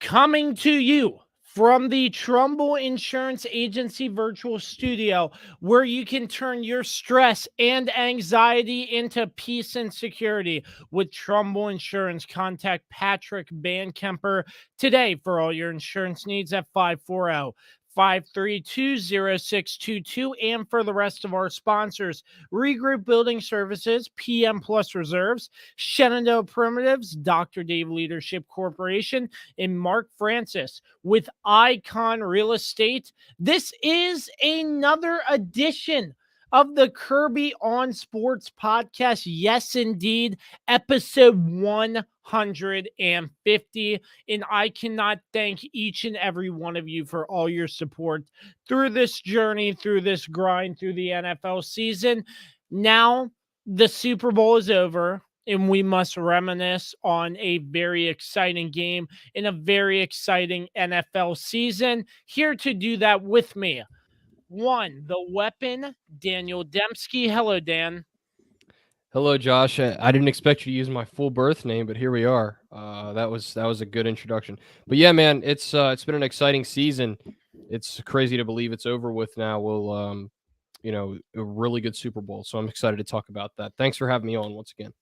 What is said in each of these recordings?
Coming to you from the Trumbull Insurance Agency virtual studio, where you can turn your stress and anxiety into peace and security with Trumbull Insurance. Contact Patrick Bankemper today for all your insurance needs at 540-532-0622. And for the rest of our sponsors, Regroup Building Services, PM Plus Reserves, Shenandoah Primitives, Dr. Dave Leadership Corporation, and Mark Francis with Icon Real Estate. This is another edition of the Kirby on Sports podcast. Yes, indeed, episode 150. And I cannot thank each and every one of you for all your support through this journey, through this grind, through the NFL season. Now, the Super Bowl is over, and we must reminisce on a very exciting game in a very exciting NFL season. Here to do that with me, one, the weapon, Daniel Dembski. Hello, Dan. Hello, Josh. I didn't expect you to use my full birth name, but here we are. That was a good introduction. But yeah, man, it's been an exciting season. It's crazy to believe it's over with now. We'll a really good Super Bowl. So I'm excited to talk about that. Thanks for having me on once again.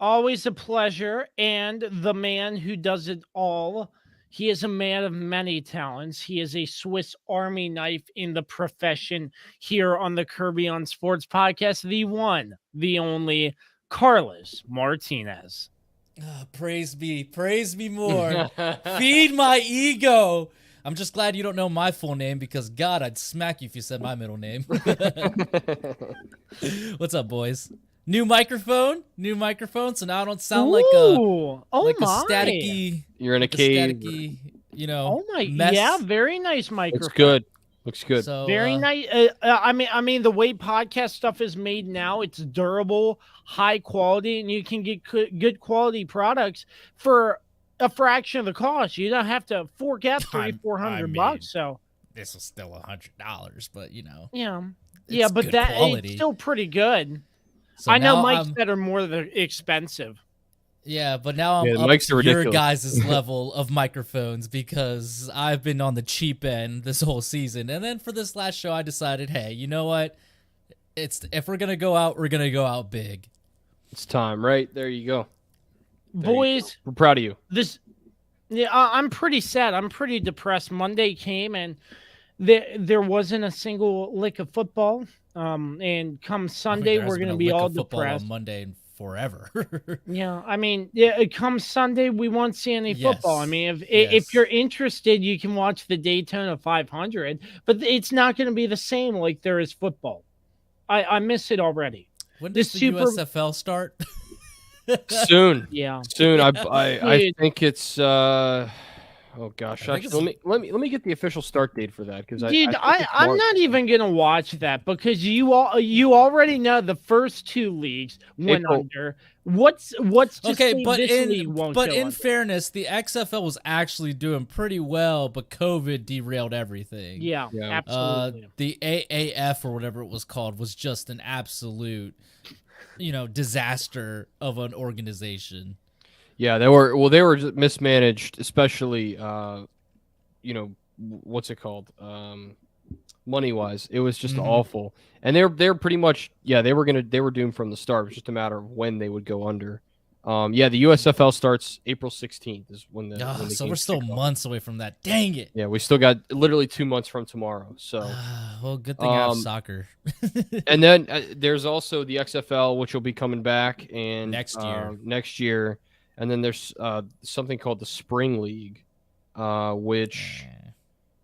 Always a pleasure. And the man who does it all. He is a man of many talents. He is a Swiss Army knife in the profession here on the Kirby on Sports podcast. The one, the only, Carlos Martinez. Praise me more. Feed my ego. I'm just glad you don't know my full name because, God, I'd smack you if you said my middle name. What's up, boys? New microphone, so now I don't sound like a staticky. You're in a cave. Staticky, mess. Yeah, very nice microphone. Looks good. So, very nice. I mean, the way podcast stuff is made now, it's durable, high quality, and you can get good quality products for a fraction of the cost. You don't have to fork out $300-$400. So this is still $100, but but it's still pretty good. So I know mics that are more expensive. Yeah, but now I'm up to your guys' level of microphones because I've been on the cheap end this whole season. And then for this last show, I decided, hey, you know what? If we're going to go out, we're going to go out big. It's time, right? There you go. Boys, we're proud of you. I'm pretty sad. I'm pretty depressed. Monday came and there wasn't a single lick of football. And come Sunday, we're going to be all depressed. On Monday and forever. Come Sunday, we won't see any football. I mean, if you're interested, you can watch the Daytona 500, but it's not going to be the same like there is football. I miss it already. When does the USFL start? Soon. Yeah. Soon. I think it's oh gosh! Actually, let me get the official start date for that because I'm not even gonna watch that because you already know the first two leagues went under. What's okay? But in fairness, the XFL was actually doing pretty well, but COVID derailed everything. Yeah. Absolutely. The AAF or whatever it was called was just an absolute, disaster of an organization. Yeah, they were mismanaged, especially, what's it called? Money-wise, it was just awful. And they're pretty much, they were doomed from the start. It was just a matter of when they would go under. The USFL starts April 16th is when the so we're still months away from that. Dang it. Yeah, we still got literally 2 months from tomorrow. So, well, good thing I have soccer. And then there's also the XFL, which will be coming back and next year. And then there's something called the Spring League, which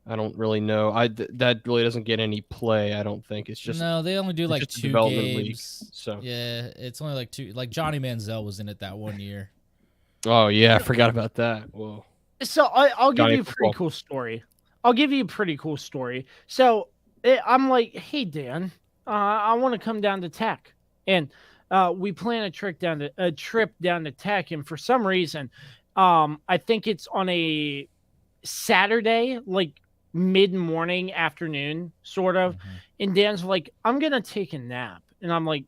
I don't really know. That really doesn't get any play. I don't think it's just they only do like 2 games. League, so yeah, it's only like 2. Like Johnny Manziel was in it that one year. Oh yeah, I forgot about that. Whoa. So I'll give you a pretty cool story. So I'm like, hey Dan, I want to come down to Tech and. We plan a trip down to Tech, and for some reason, I think it's on a Saturday, like mid-morning, afternoon, sort of. And Dan's like, I'm gonna take a nap, and I'm like,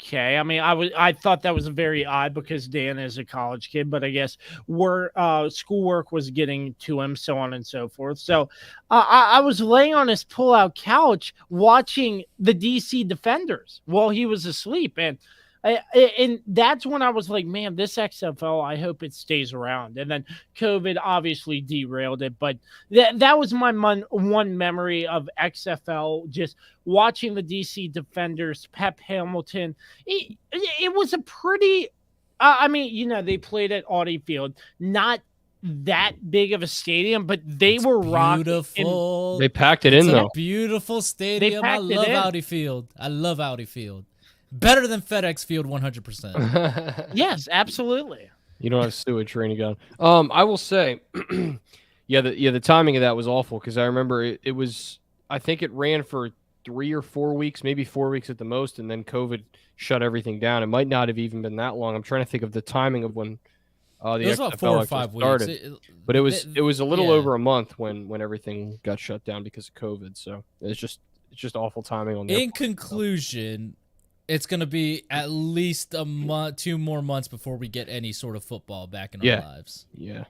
Okay, I mean, I thought that was very odd because Dan is a college kid, but I guess schoolwork was getting to him, so on and so forth. So I was laying on his pull-out couch watching the DC Defenders while he was asleep, and that's when I was like, man, this XFL, I hope it stays around. And then COVID obviously derailed it, but that was my one memory of XFL, just watching the DC Defenders, Pep Hamilton. It was a pretty, I mean, they played at Audi Field, not that big of a stadium, but they were beautiful. They packed it in, though. Beautiful stadium. I love Audi Field. I love Audi Field. Better than FedEx Field, 100%. Yes, absolutely. You don't have sewage raining down. I will say, the timing of that was awful because I remember it was. I think it ran for 3 or 4 weeks, maybe 4 weeks at the most, and then COVID shut everything down. It might not have even been that long. I'm trying to think of the timing of when the XFL was about 4 or 5 started. Weeks. But it was a little over a month when everything got shut down because of COVID. So it's just awful timing on the. In conclusion, it's going to be at least 2 more months before we get any sort of football back in our lives. Yeah,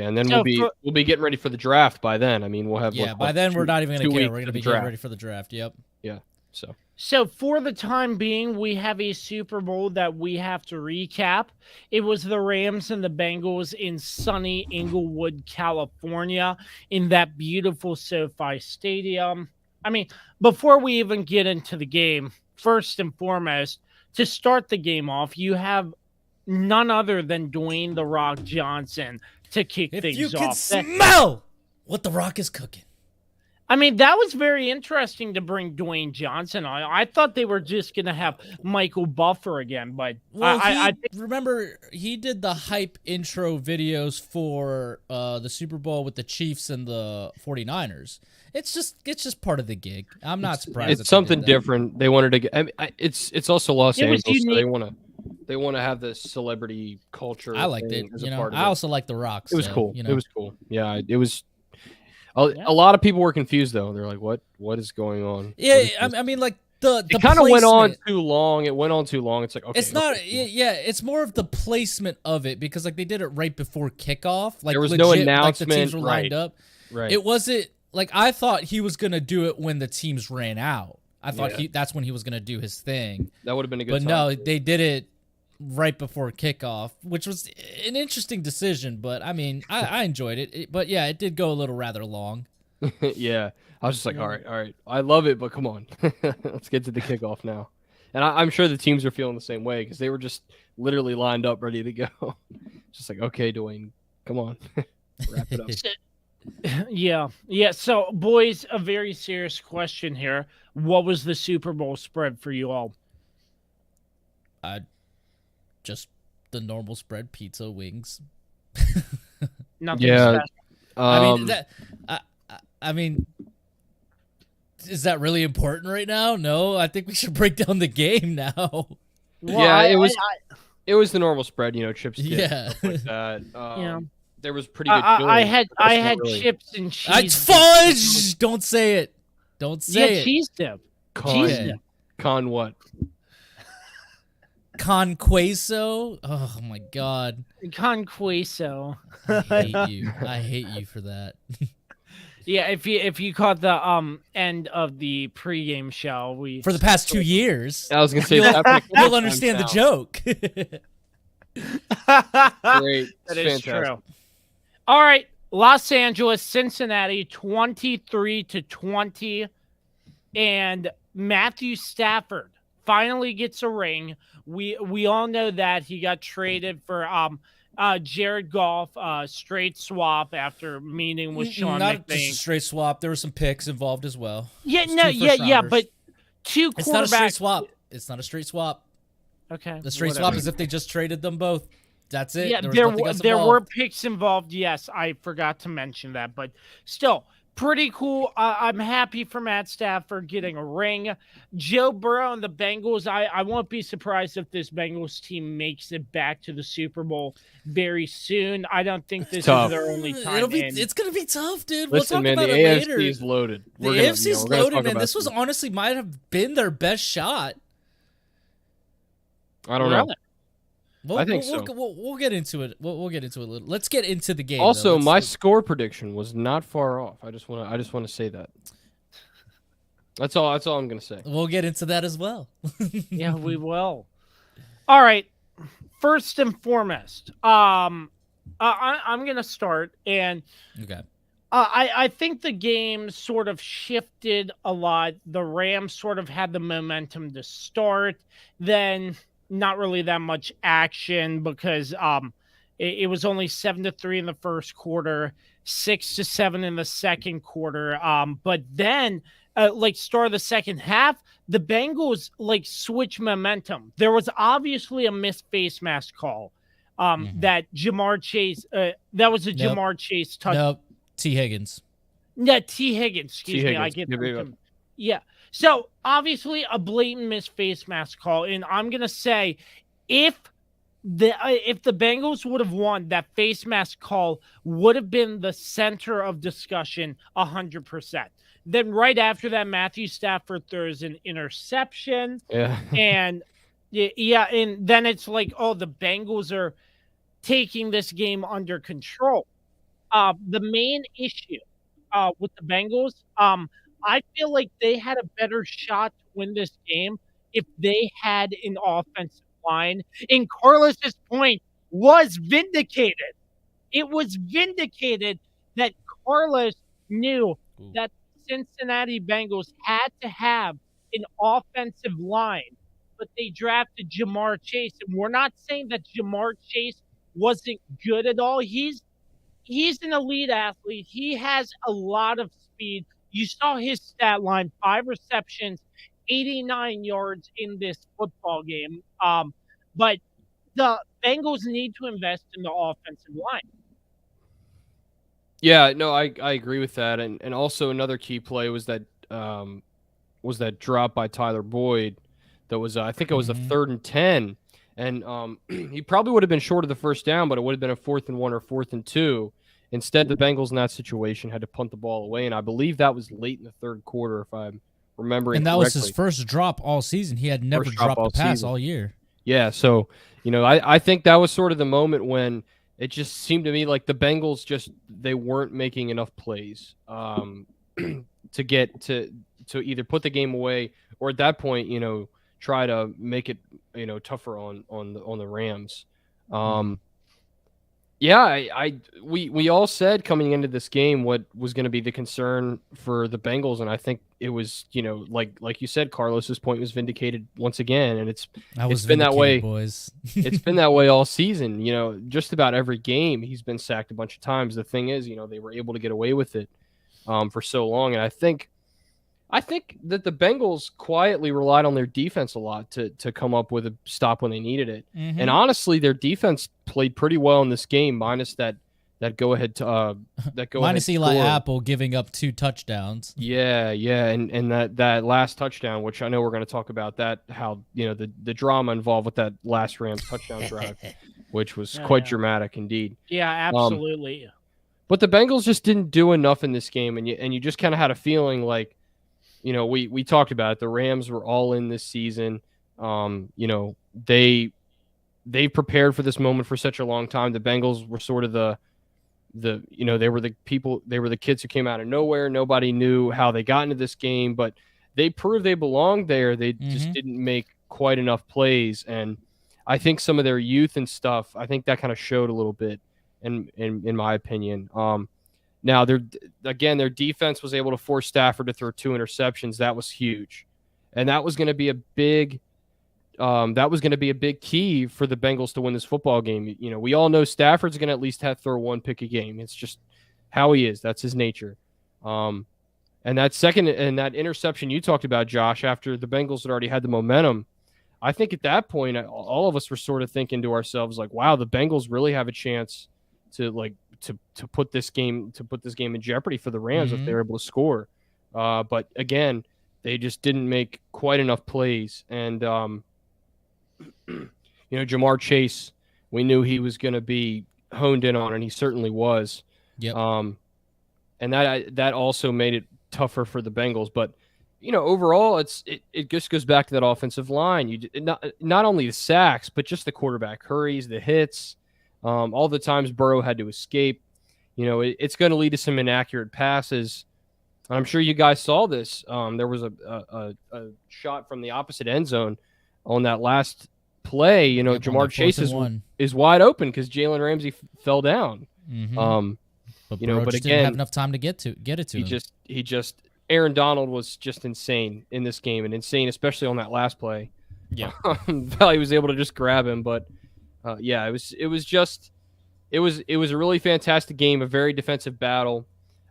and then we'll be getting ready for the draft by then. I mean, we'll have by then we're not even going to care. We're going to be getting ready for the draft. Yep. Yeah. So for the time being, we have a Super Bowl that we have to recap. It was the Rams and the Bengals in sunny Inglewood, California, in that beautiful SoFi Stadium. I mean, before we even get into the game, first and foremost, to start the game off, you have none other than Dwayne "The Rock" Johnson to kick things off. If you can smell what The Rock is cooking. I mean, that was very interesting to bring Dwayne Johnson on. I thought they were just going to have Michael Buffer again, but I remember he did the hype intro videos for the Super Bowl with the Chiefs and the 49ers. It's just part of the gig. I'm not surprised. It's something different. They wanted to get. I mean, it's also Los Angeles, so they want to have this celebrity culture. I liked it. I also like The Rock. It was cool. It was cool. Yeah, it was. A lot of people were confused though. They're like, "What is going on?" Yeah, I mean, like it kind of went on too long. It went on too long. It's like, okay, it's not. Yeah, it's more of the placement of it because like they did it right before kickoff. Like there was no announcement. Like the teams were lined up. Right. It wasn't like I thought he was gonna do it when the teams ran out. I thought that's when he was gonna do his thing. That would have been a good. But time. no, they did it right before kickoff, which was an interesting decision. But I mean, I enjoyed it. But yeah, it did go a little rather long. Yeah, I was just like, all right, I love it, but come on, let's get to the kickoff now. And I'm sure the teams are feeling the same way because they were just literally lined up, ready to go. Just like, okay, Dwayne, come on, wrap it up. Yeah. So, boys, a very serious question here. What was the Super Bowl spread for you all? Just the normal spread: pizza, wings. Nothing special. I mean, is that really important right now? No, I think we should break down the game now. Well, yeah, it was the normal spread, chips. Yeah, like that. There was pretty good. I had chips and cheese. It's fudge. Don't say it. Don't say it. Cheese dip. Con what? Con queso. Oh my god. Con queso. I hate you for that. Yeah, if you caught the end of the pregame show, for the past 2 years, I was gonna say you'll understand the joke. Great, that is true. All right, Los Angeles, Cincinnati, 23-20, and Matthew Stafford finally gets a ring. We all know that he got traded for Jared Goff, straight swap after meeting with Sean Not McVeigh. Just a straight swap. There were some picks involved as well. Yeah, but two quarterbacks. It's not a straight swap. It's not a straight swap. Okay. The straight swap is if they just traded them both. That's it. Yeah, there were picks involved. Yes, I forgot to mention that, but still. Pretty cool. I'm happy for Matt Stafford getting a ring. Joe Burrow and the Bengals, I won't be surprised if this Bengals team makes it back to the Super Bowl very soon. I don't think this is their only time. It's going to be tough, dude. Listen, we'll talk man, about the it AFC later. is loaded. The AFC is loaded, man. This was honestly might have been their best shot. I don't know. I think so. We'll get into it. We'll get into it a little. Let's get into the game. Also, my score prediction was not far off. I just want to say that. That's all I'm gonna say. We'll get into that as well. Yeah, we will. All right. First and foremost, I'm gonna start, and okay. I think the game sort of shifted a lot. The Rams sort of had the momentum to start, then not really that much action because it was only 7-3 in the first quarter, 6-7 in the second quarter. But then start of the second half, the Bengals switch momentum. There was obviously a missed face mask call. That Jamar Chase that was a Jamar Chase touchdown. Nope. T. Higgins. Yeah, T. Higgins. Excuse me. I get them. Yeah. So obviously a blatant missed face mask call, and I'm gonna say if the Bengals would have won, that face mask call would have been the center of discussion 100%. Then right after that, Matthew Stafford throws an interception. Yeah. And and then it's like, oh, the Bengals are taking this game under control. The main issue with the Bengals, I feel like they had a better shot to win this game if they had an offensive line. And Carlos's point was vindicated. It was vindicated that Carlos knew that Cincinnati Bengals had to have an offensive line, but they drafted Jamar Chase. And we're not saying that Jamar Chase wasn't good at all. He's an elite athlete. He has a lot of speed. You saw his stat line, 5 receptions, 89 yards in this football game. But the Bengals need to invest in the offensive line. Yeah, no, I agree with that. And also another key play was that drop by Tyler Boyd that was I think it was a 3rd and 10. And he probably would have been short of the first down, but it would have been a 4th and 1 or 4th and 2. Instead, the Bengals in that situation had to punt the ball away, and I believe that was late in the third quarter, if I'm remembering correctly. And that was his first drop all season. He had never dropped a pass all year. Yeah, so, I think that was sort of the moment when it just seemed to me like the Bengals they weren't making enough plays to get to either put the game away or at that point, try to make it, tougher on the Rams. We all said coming into this game what was going to be the concern for the Bengals, and I think it was, like you said, Carlos's point was vindicated once again, and it's been that way, boys. It's been that way all season. Just about every game he's been sacked a bunch of times. The thing is, they were able to get away with it for so long, and I think that the Bengals quietly relied on their defense a lot to come up with a stop when they needed it. Mm-hmm. And honestly, their defense played pretty well in this game, minus that go-ahead minus Eli Apple giving up 2 touchdowns. Yeah, and that last touchdown, which I know we're going to talk about how the drama involved with that last Rams touchdown drive, which was quite dramatic indeed. Yeah, absolutely. But the Bengals just didn't do enough in this game, and you just kind of had a feeling like, we talked about it. The Rams were all in this season. They prepared for this moment for such a long time. The Bengals were sort of they were the kids who came out of nowhere. Nobody knew how they got into this game, but they proved they belonged there. They just didn't make quite enough plays. And I think some of their youth and stuff, I think that kind of showed a little bit in my opinion. Now, their defense was able to force Stafford to throw 2 interceptions. That was huge, and that was going to be a big key for the Bengals to win this football game. We all know Stafford's going to at least have to throw 1 pick a game. It's just how he is. That's his nature. And that interception you talked about, Josh, after the Bengals had already had the momentum, I think at that point, all of us were sort of thinking to ourselves like, "Wow, the Bengals really have a chance to put this game in jeopardy for the Rams if they're able to score." But again, they just didn't make quite enough plays. And Jamar Chase, we knew he was going to be honed in on, and he certainly was. Yep. And that also made it tougher for the Bengals. But overall, it just goes back to that offensive line. Not only the sacks, but just the quarterback hurries, the hits, all the times Burrow had to escape. It's going to lead to some inaccurate passes. I'm sure you guys saw this. There was a shot from the opposite end zone on that last play. Jamar Chase is wide open because Jalen Ramsey fell down. Mm-hmm. But again, didn't have enough time to get it to him. He just Aaron Donald was just insane in this game, and insane especially on that last play. Yeah, Valley was able to just grab him, but it was a really fantastic game, a very defensive battle.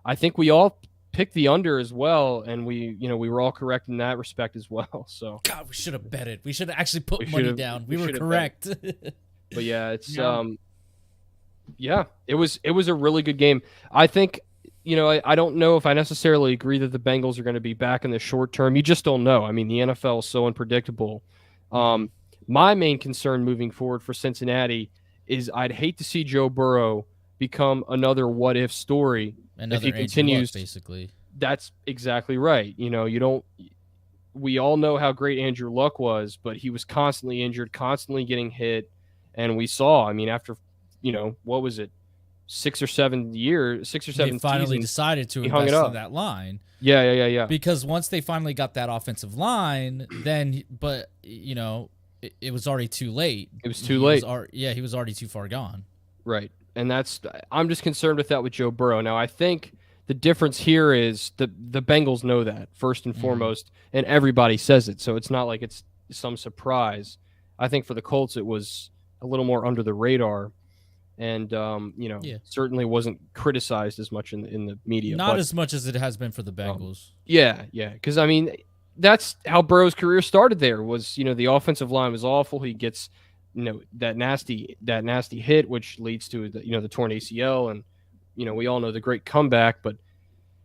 I think we all picked the under as well, and we were all correct in that respect as well. So God, we should have betted. We should have actually put money down. We were correct. But yeah, it's it was a really good game. I think I don't know if I necessarily agree that the Bengals are going to be back in the short term. You just don't know. I mean, the NFL is so unpredictable. My main concern moving forward for Cincinnati is I'd hate to see Joe Burrow become another what if story. If he continues, basically. That's exactly right. We all know how great Andrew Luck was, but he was constantly injured, constantly getting hit. And we saw, after, what was it? 6 or 7 they finally seasons, decided to invest in that line. Yeah. Because once they finally got that offensive line, then, it was already too late. It was too late. He was already too far gone. Right. And I'm just concerned with that with Joe Burrow. Now, I think the difference here is the Bengals know that first and foremost, and everybody says it. So it's not like it's some surprise. I think for the Colts, it was a little more under the radar. And certainly wasn't criticized as much in the media. Not as much as it has been for the Bengals. Yeah, because that's how Burrow's career started. There was the offensive line was awful. He gets that nasty hit, which leads to the torn ACL, and we all know the great comeback. But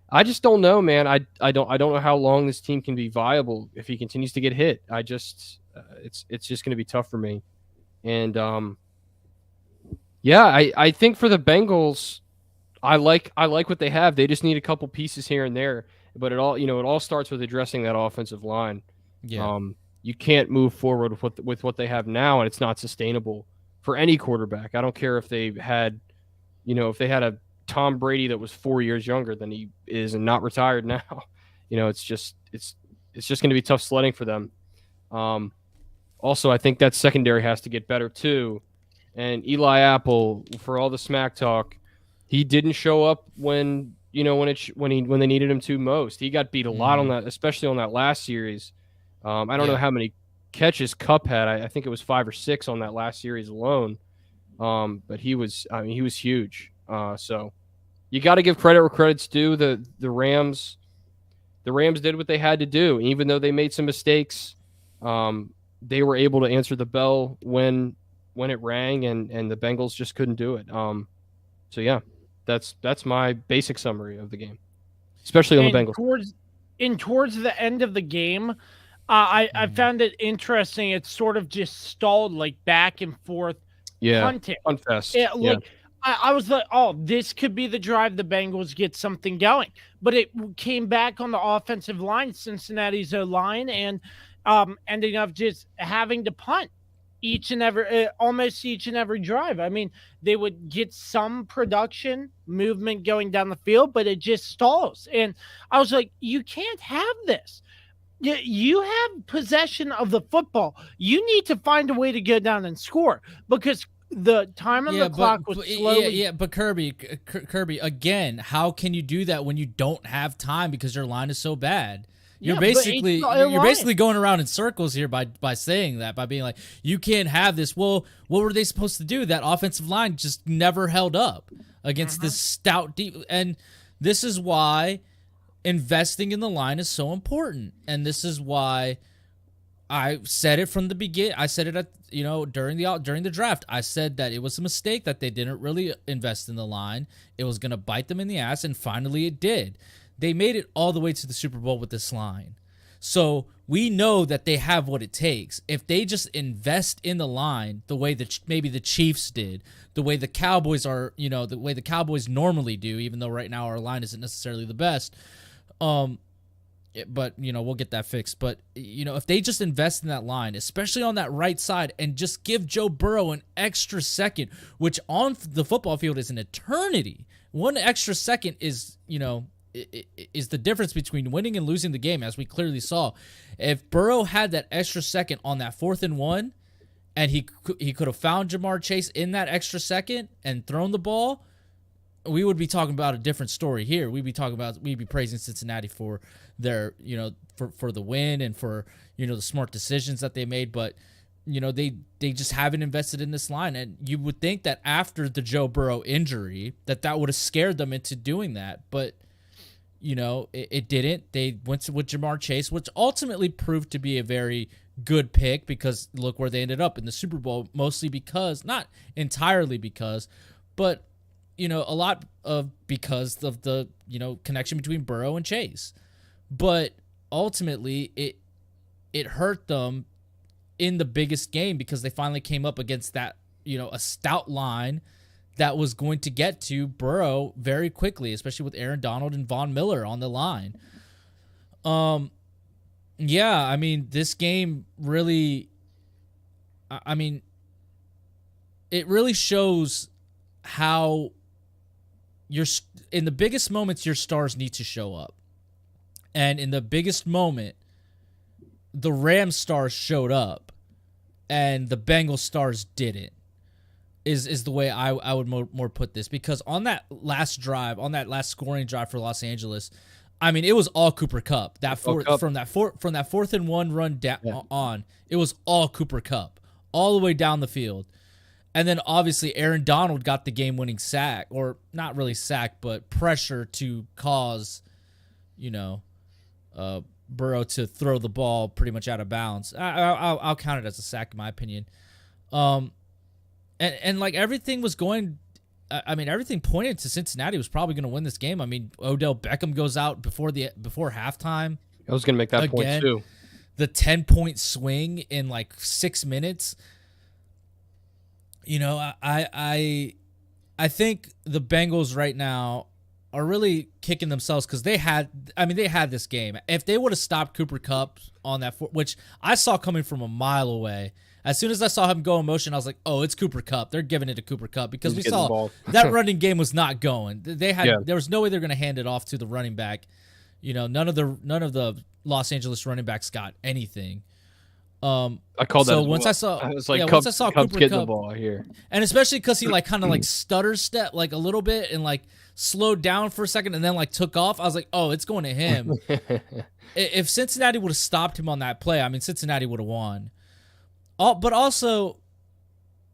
I just don't know, man. I don't know how long this team can be viable if he continues to get hit. It's just going to be tough for me, and I think for the Bengals, I like what they have. They just need a couple pieces here and there, but it all starts with addressing that offensive line. Yeah. You can't move forward with what they have now, and it's not sustainable for any quarterback. I don't care if they had, a Tom Brady that was 4 years younger than he is and not retired now. It's just going to be tough sledding for them. Also, I think that secondary has to get better too. And Eli Apple, for all the smack talk, he didn't show up when they needed him to most. He got beat a lot on that, especially on that last series. I don't know how many catches Kupp had. I think it was 5 or 6 on that last series alone. But he was huge. So you got to give credit where credit's due. The Rams did what they had to do, even though they made some mistakes. They were able to answer the bell when it rang, and the Bengals just couldn't do it. So yeah, that's my basic summary of the game, especially on the Bengals. Towards the end of the game, I found it interesting. It sort of just stalled, like back and forth. Punting. Unfest. I was like, oh, this could be the drive the Bengals get something going. But it came back on the offensive line, Cincinnati's line, and ending up just having to punt almost each and every drive. I mean, they would get some production movement going down the field, but it just stalls. And I was like, you can't have this. You have possession of the football. You need to find a way to go down and score, because the time on the clock was slowly. But Kirby, again, how can you do that when you don't have time because your line is so bad? You're basically going around in circles here by saying that, by being like, you can't have this. Well, what were they supposed to do? That offensive line just never held up against this stout deep. And this is why investing in the line is so important. And this is why I said it from the beginning. I said it during the draft. I said that it was a mistake that they didn't really invest in the line. It was going to bite them in the ass, and finally it did. They made it all the way to the Super Bowl with this line. So we know that they have what it takes. If they just invest in the line the way that maybe the Chiefs did, the way the Cowboys are, the way the Cowboys normally do, even though right now our line isn't necessarily the best, but we'll get that fixed. But if they just invest in that line, especially on that right side, and just give Joe Burrow an extra second, which on the football field is an eternity. One extra second is is the difference between winning and losing the game, as we clearly saw. If Burrow had that extra second on that 4th and 1, and he could have found Jamar Chase in that extra second and thrown the ball, we would be talking about a different story here. We'd be praising Cincinnati for their, for the win and for, the smart decisions that they made. But, they just haven't invested in this line. And you would think that after the Joe Burrow injury, that would have scared them into doing that. But, it didn't. They went with Jamar Chase, which ultimately proved to be a very good pick, because look where they ended up in the Super Bowl, mostly because, not entirely because, but a lot of because of the connection between Burrow and Chase. But ultimately it hurt them in the biggest game, because they finally came up against that a stout line that was going to get to Burrow very quickly, especially with Aaron Donald and Von Miller on the line. Yeah, I mean, this game really, it really shows how in the biggest moments, your stars need to show up. And in the biggest moment, the Rams stars showed up and the Bengals stars didn't, is the way I would more put this. Because on that last drive, on that last scoring drive for Los Angeles, I mean, it was all Cooper Kupp. From that 4th and 1 run on, it was all Cooper Kupp all the way down the field. And then obviously Aaron Donald got the game-winning sack, or not really sack, but pressure to cause, Burrow to throw the ball pretty much out of bounds. I'll count it as a sack in my opinion. And like everything was going. Everything pointed to Cincinnati was probably going to win this game. I mean, Odell Beckham goes out before halftime. I was going to make that point too. The 10-point swing in like 6 minutes. I think the Bengals right now are really kicking themselves, because they had this game. If they would have stopped Cooper Kupp on that, which I saw coming from a mile away. As soon as I saw him go in motion, I was like, "Oh, it's Cooper Kupp. They're giving it to Cooper Kupp," because we saw that running game was not going. There was no way they're going to hand it off to the running back. None of the Los Angeles running backs got anything. I called that. So once I saw Cooper Kupp, the ball here, and especially because he kind of stutter step a little bit and slowed down for a second and then took off, I was like, "Oh, it's going to him." If Cincinnati would have stopped him on that play, Cincinnati would have won. But also,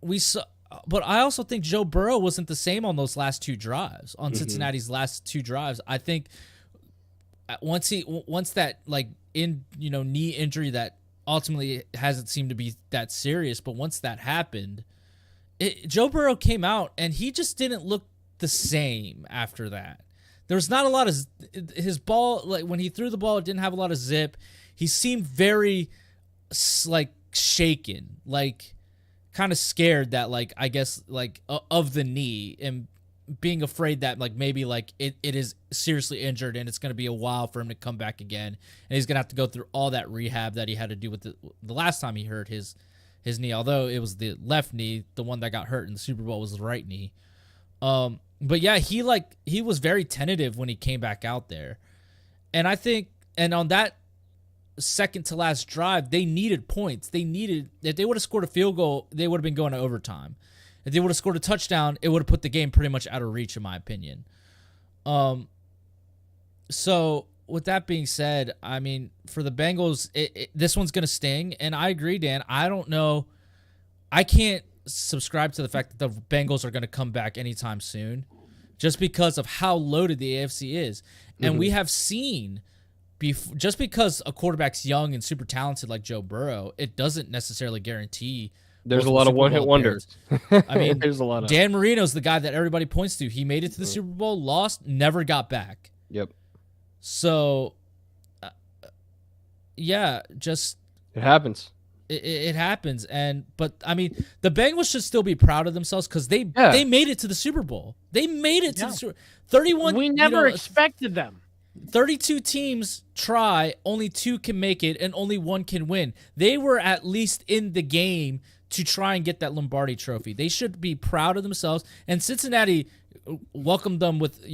I also think Joe Burrow wasn't the same on those last 2 drives, on Cincinnati's last 2 drives. I think once that knee injury that ultimately hasn't seemed to be that serious, but once that happened, Joe Burrow came out and he just didn't look the same after that. There was not a lot of his ball, when he threw the ball, it didn't have a lot of zip. He seemed very shaken, kind of scared that I guess of the knee, and being afraid that maybe it is seriously injured and it's going to be a while for him to come back again, and he's going to have to go through all that rehab that he had to do with the last time he hurt his knee, although it was the left knee. The one that got hurt in the Super Bowl was the right knee. But yeah, he was very tentative when he came back out there, and I think, and on that second to last drive, they needed points. If they would have scored a field goal, they would have been going to overtime. If they would have scored a touchdown, it would have put the game pretty much out of reach, in my opinion. So with that being said, for the Bengals, this one's going to sting. And I agree, Dan. I don't know. I can't subscribe to the fact that the Bengals are going to come back anytime soon, just because of how loaded the AFC is. And we have seen, just because a quarterback's young and super talented like Joe Burrow, it doesn't necessarily guarantee. There's a lot of one-hit wonders. There's a lot of. Dan Marino's the guy that everybody points to. He made it to the Super Bowl, lost, never got back. Yep. So, just it happens. It happens, but the Bengals should still be proud of themselves, because they made it to the Super Bowl. They made it to the Super 31. We never expected them. 32 teams try, only 2 can make it, and only 1 can win. They were at least in the game to try and get that Lombardi trophy. They should be proud of themselves. And Cincinnati welcomed them with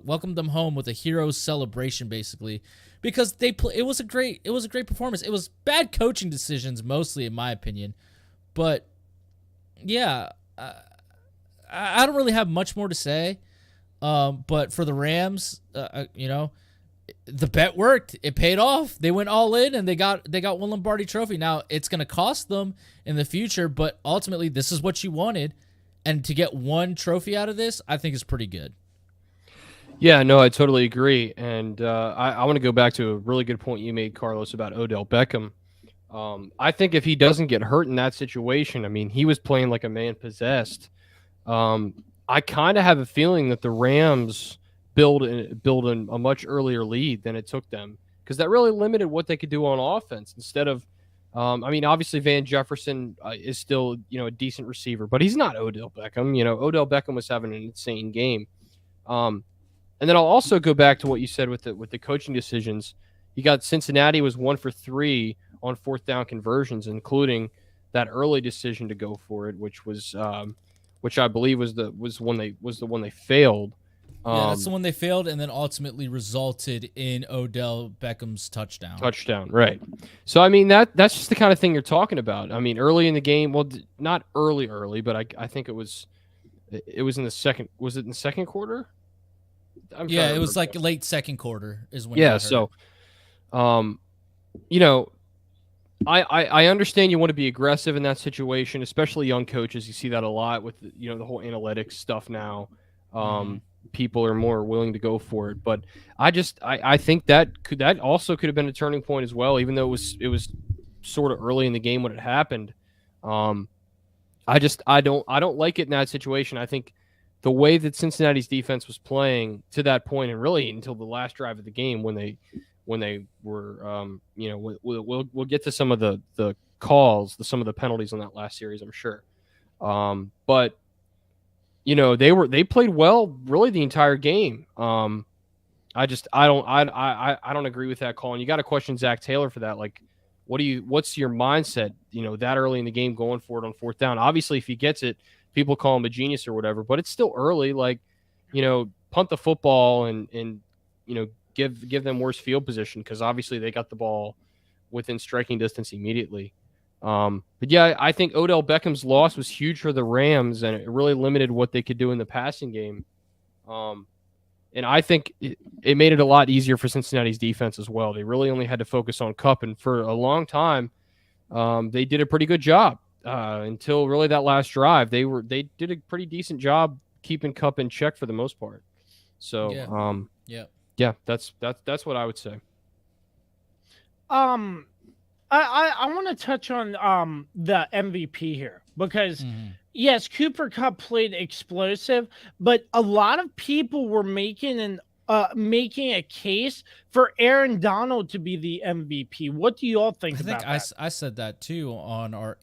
welcomed them home with a hero's celebration, basically, because it was a great performance. It was bad coaching decisions mostly, in my opinion, but yeah, I don't really have much more to say. But for the Rams, the bet worked. It paid off. They went all in, and they got one Lombardi trophy. Now, it's going to cost them in the future, but ultimately, this is what you wanted. And to get one trophy out of this, I think is pretty good. Yeah, no, I totally agree. And I want to go back to a really good point you made, Carlos, about Odell Beckham. I think if he doesn't get hurt in that situation, I mean, he was playing like a man possessed. I kind of have a feeling that the Rams build a much earlier lead than it took them, because that really limited what they could do on offense. Instead of, obviously Van Jefferson is still a decent receiver, but he's not Odell Beckham. Odell Beckham was having an insane game. And then I'll also go back to what you said with the coaching decisions. You got Cincinnati was 1 for 3 on 4th down conversions, including that early decision to go for it, which I believe was the one they failed. Yeah, that's the one they failed, and then ultimately resulted in Odell Beckham's touchdown. Right. So I mean that's just the kind of thing you're talking about. I mean, early in the game, well, not early, but I think it was in the second. Was it in the second quarter? Yeah, it was like late second quarter is when. Yeah. So, I understand you want to be aggressive in that situation, especially young coaches. You see that a lot with the whole analytics stuff now. People are more willing to go for it, but I think that also could have been a turning point as well, even though it was sort of early in the game when it happened. I don't like it in that situation. I think the way that Cincinnati's defense was playing to that point, and really until the last drive of the game when they were, we'll get to some of the calls, some of the penalties on that last series, I'm sure. But they played well really the entire game. I don't agree with that call. And you got to question Zach Taylor for that. Like, what's your mindset, that early in the game going for it on 4th down? Obviously, if he gets it, people call him a genius or whatever, but it's still early. Like, punt the football and give them worse field position, because obviously they got the ball within striking distance immediately. But yeah, I think Odell Beckham's loss was huge for the Rams, and it really limited what they could do in the passing game. And I think it made it a lot easier for Cincinnati's defense as well. They really only had to focus on Kupp, and for a long time, they did a pretty good job until really that last drive. They did a pretty decent job keeping Kupp in check for the most part. So yeah, that's what I would say. I want to touch on the MVP here, because yes, Cooper Kupp played explosive, but a lot of people were making a case for Aaron Donald to be the MVP. What do you all think about that? I said that too on our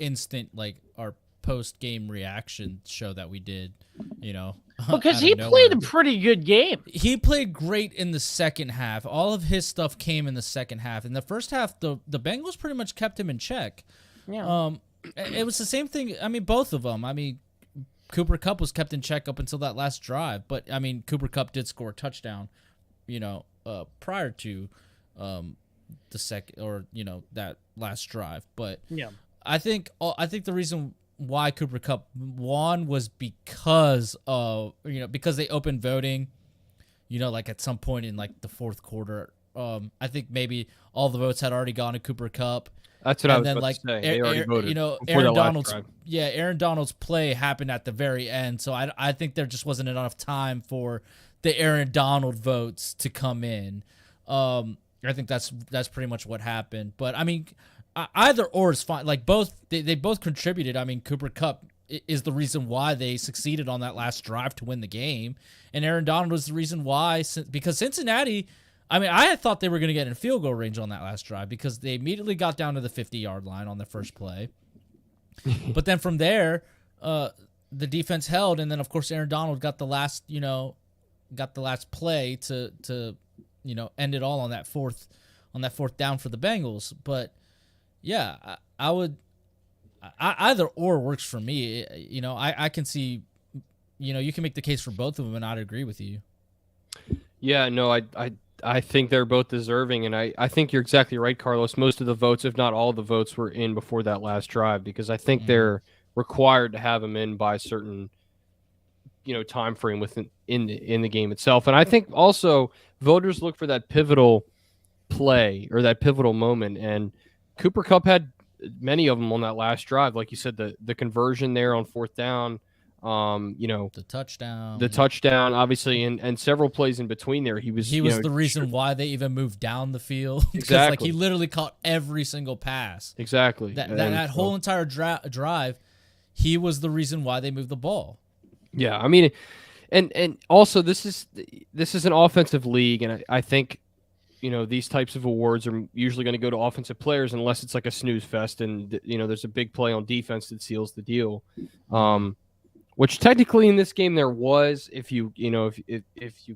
our post-game reaction show that we did, because he played a pretty good game. He played great in the second half. All of his stuff came in the second half. In the first half, the Bengals pretty much kept him in check. Yeah. It was the same thing. I mean, both of them. I mean, Cooper Kupp was kept in check up until that last drive, but I mean, Cooper Kupp did score a touchdown, prior to the second, or that last drive. But yeah, I think the reason why Cooper Kupp won was because they opened voting, like at some point in like the fourth quarter. I think maybe all the votes had already gone to Cooper Kupp. That's what I was about to say. They already voted. Aaron Donald's play happened at the very end, so I think there just wasn't enough time for the Aaron Donald votes to come in. I think that's pretty much what happened. But I mean, either or is fine. Like they both contributed. I mean, Cooper Kupp is the reason why they succeeded on that last drive to win the game, and Aaron Donald was the reason why, because Cincinnati. I mean, I thought they were going to get in field goal range on that last drive, because they immediately got down to the 50-yard line on the first play. But then from there, the defense held, and then of course Aaron Donald got the last play to end it all on that fourth down for the Bengals. But yeah, I would either or works for me. I can see, you can make the case for both of them, and I'd agree with you. Yeah, no, I think they're both deserving, and I think you're exactly right, Carlos. Most of the votes, if not all the votes, were in before that last drive, because I think they're required to have them in by a certain time frame within in the game itself. And I think also voters look for that pivotal play or that pivotal moment, and Cooper Kupp had many of them on that last drive. Like you said, the conversion there on fourth down, the touchdown, obviously, and several plays in between there. He was the reason why they even moved down the field. Exactly. He literally caught every single pass. Exactly. That whole entire drive, he was the reason why they moved the ball. Yeah, I mean, and also this is an offensive league, and I think these types of awards are usually going to go to offensive players unless it's like a snooze fest, and there's a big play on defense that seals the deal. Which technically in this game there was, if you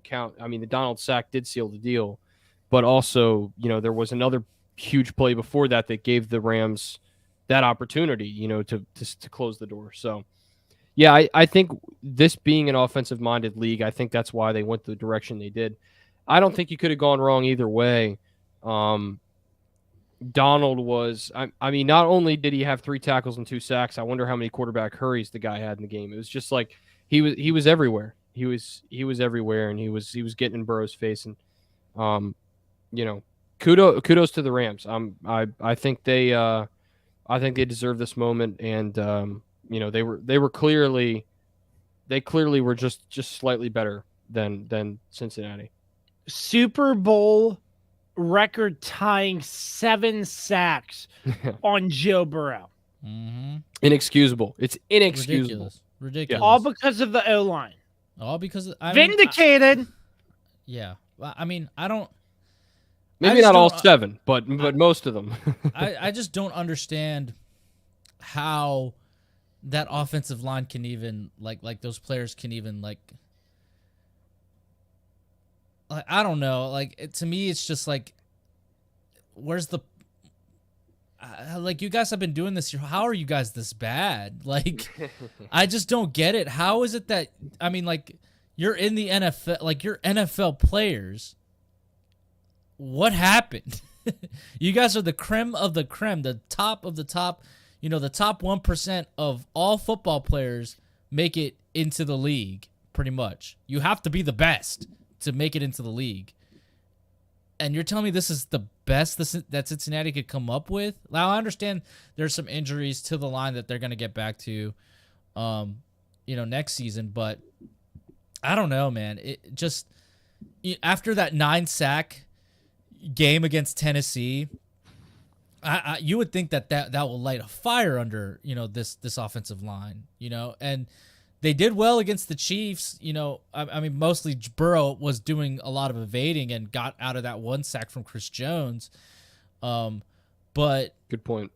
count. I mean, the Donald sack did seal the deal, but also there was another huge play before that gave the Rams that opportunity to close the door. So. Yeah, I think this being an offensive-minded league, I think that's why they went the direction they did. I don't think you could have gone wrong either way. Donald was, I mean, not only did he have 3 tackles and 2 sacks, I wonder how many quarterback hurries the guy had in the game. It was just like he was everywhere. He was everywhere, and he was getting in Burrow's face. And kudos to the Rams. I think they deserve this moment, and they clearly were just slightly better than Cincinnati. Super Bowl record tying 7 sacks on Joe Burrow. Mm-hmm. Inexcusable. It's inexcusable. Ridiculous. All because of the O-line. All because vindicated. Yeah. I mean, I don't. Maybe not all 7, but most of them. I just don't understand how that offensive line can even like those players can even like I don't know, to me it's just like, where's the you guys have been doing this, how are you guys this bad? I just don't get it. How is it that, I mean, you're in the NFL, you're NFL players, what happened? You guys are the creme of the creme, the top of the top. The top 1% of all football players make it into the league, pretty much. You have to be the best to make it into the league. And you're telling me this is the best that Cincinnati could come up with? Now, I understand there's some injuries to the line that they're going to get back to, next season. But I don't know, man. It just, after that 9-sack game against Tennessee, you would think that will light a fire under this offensive line, and they did well against the Chiefs. I mean, mostly Burrow was doing a lot of evading and got out of that 1 sack from Chris Jones. But good point.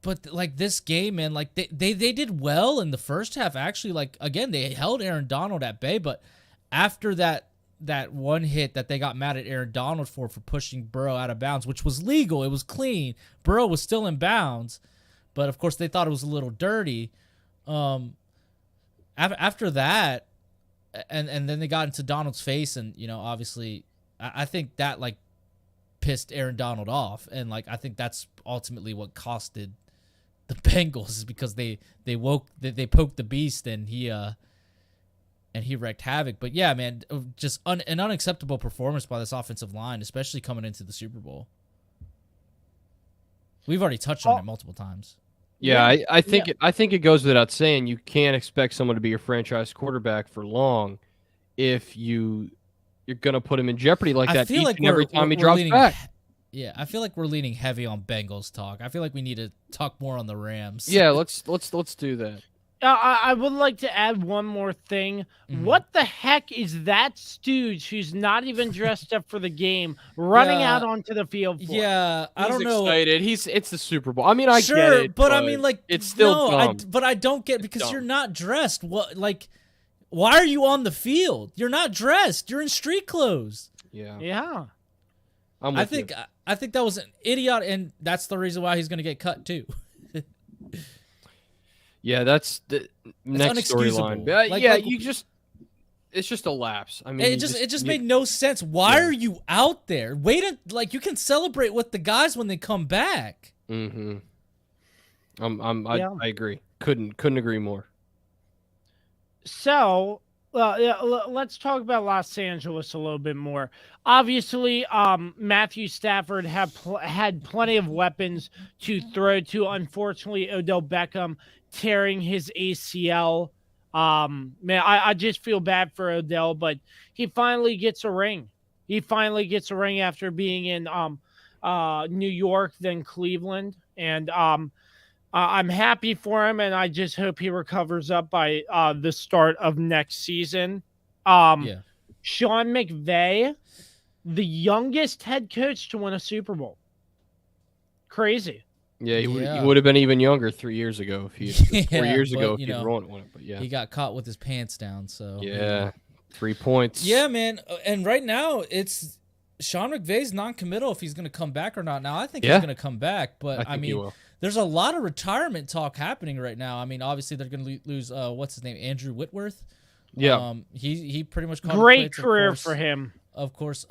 But this game, man, they did well in the first half. Actually, again, they held Aaron Donald at bay, but after that one hit that they got mad at Aaron Donald for pushing Burrow out of bounds, which was legal. It was clean. Burrow was still in bounds, but of course they thought it was a little dirty. After that, and then they got into Donald's face, and obviously, I think that pissed Aaron Donald off, and I think that's ultimately what costed the Bengals, is because they poked the beast, and he wreaked havoc. But yeah, man, just an unacceptable performance by this offensive line, especially coming into the Super Bowl. We've already touched on it multiple times. Yeah, I think it goes without saying you can't expect someone to be your franchise quarterback for long if you're going to put him in jeopardy like that each and every time he drops back. Yeah, I feel like we're leaning heavy on Bengals talk. I feel like we need to talk more on the Rams. Yeah, let's do that. I would like to add one more thing. Mm-hmm. What the heck is that stooge who's not even dressed up for the game running out onto the field for? Yeah, I don't know. Excited. It's the Super Bowl. I mean, I get it, but I mean, it's still dumb. but I don't get, because you're not dressed. What Why are you on the field? You're not dressed. You're in street clothes. Yeah. I think that was an idiot, and that's the reason why he's going to get cut too. Yeah, that's the next storyline. It's just a lapse. I mean, it just made no sense. Why are you out there? You can celebrate with the guys when they come back. Mm-hmm. I agree. Couldn't agree more. So, let's talk about Los Angeles a little bit more. Obviously, Matthew Stafford had plenty of weapons to throw to. Unfortunately, Odell Beckham tearing his ACL. Man, I just feel bad for Odell, but he finally gets a ring. He finally gets a ring after being in New York, then Cleveland, and I'm happy for him, and I just hope he recovers up by the start of next season. Sean McVay, the youngest head coach to win a Super Bowl. Crazy. Yeah, he would have been even younger 3 years ago if he 4 years ago if he'd won it. But yeah, he got caught with his pants down. So 3 points. Yeah, man. And right now it's Sean McVay's non-committal if he's going to come back or not. Now I think he's going to come back, but I mean, there's a lot of retirement talk happening right now. I mean, obviously they're going to lose what's his name, Andrew Whitworth. Yeah, he pretty much called great career for him. Of course.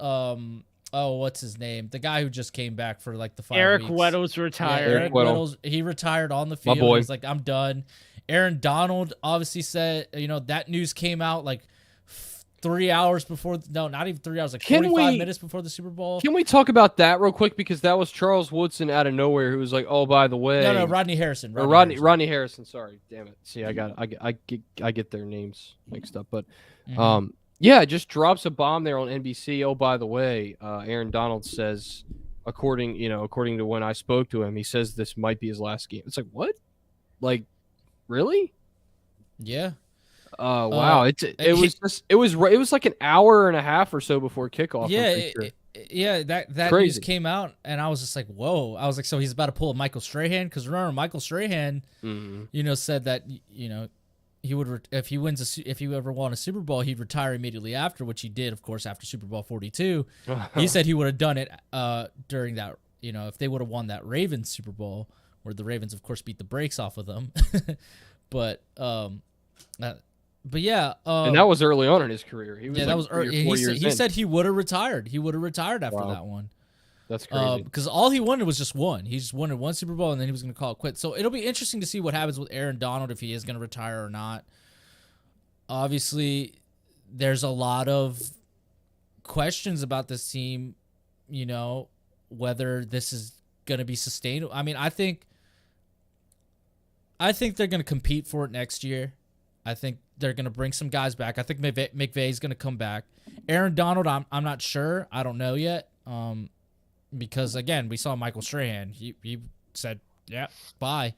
What's his name? The guy who just came back for like the 5 Eric weeks. Weddle's retired. Yeah, Eric Weddle. He retired on the field. My boy. He's like, I'm done. Aaron Donald obviously said, that news came out like 3 hours before. No, not even 3 hours. Like 45 minutes before the Super Bowl. Can we talk about that real quick? Because that was Charles Woodson out of nowhere who was like, oh, by the way. No, Rodney Harrison. Rodney Harrison. Sorry. Damn it. See, I get their names mixed up. But, yeah, just drops a bomb there on NBC. Oh, by the way, Aaron Donald says, according to when I spoke to him, he says this might be his last game. It's like, what? Like, really? Yeah. Wow. It was like an hour and a half or so before kickoff. Yeah. That news came out, and I was just like, whoa. I was like, so he's about to pull a Michael Strahan? Because remember, Michael Strahan, said that he would if he ever won a Super Bowl, he'd retire immediately after, which he did, of course, after Super Bowl 42. He said he would have done it during that, if they would have won that Ravens Super Bowl, where the Ravens, of course, beat the brakes off of them. But yeah, and that was early on in his career. He was that was early. He said he would have retired. He would have retired after that one. That's crazy. Because all he wanted was just one. He just wanted one Super Bowl, and then he was going to call it quits. So it'll be interesting to see what happens with Aaron Donald, if he is going to retire or not. Obviously, there's a lot of questions about this team, whether this is going to be sustainable. I mean, I think they're going to compete for it next year. I think they're going to bring some guys back. I think McVay is going to come back. Aaron Donald, I'm not sure. I don't know yet. Because again, we saw Michael Strahan. He said, "Yeah, bye."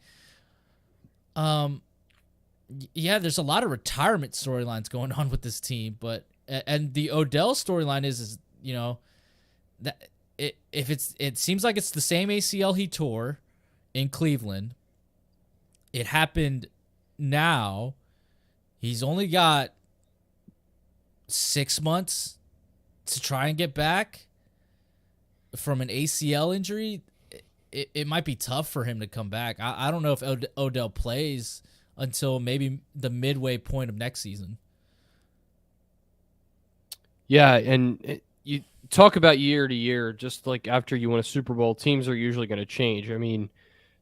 Yeah, there's a lot of retirement storylines going on with this team, but the Odell storyline is that it seems like it's the same ACL he tore in Cleveland. It happened now. He's only got 6 months to try and get back from an ACL injury. It might be tough for him to come back. I don't know if Odell plays until maybe the midway point of next season. Yeah, and you talk about year to year, just like after you win a Super Bowl, teams are usually going to change. I mean,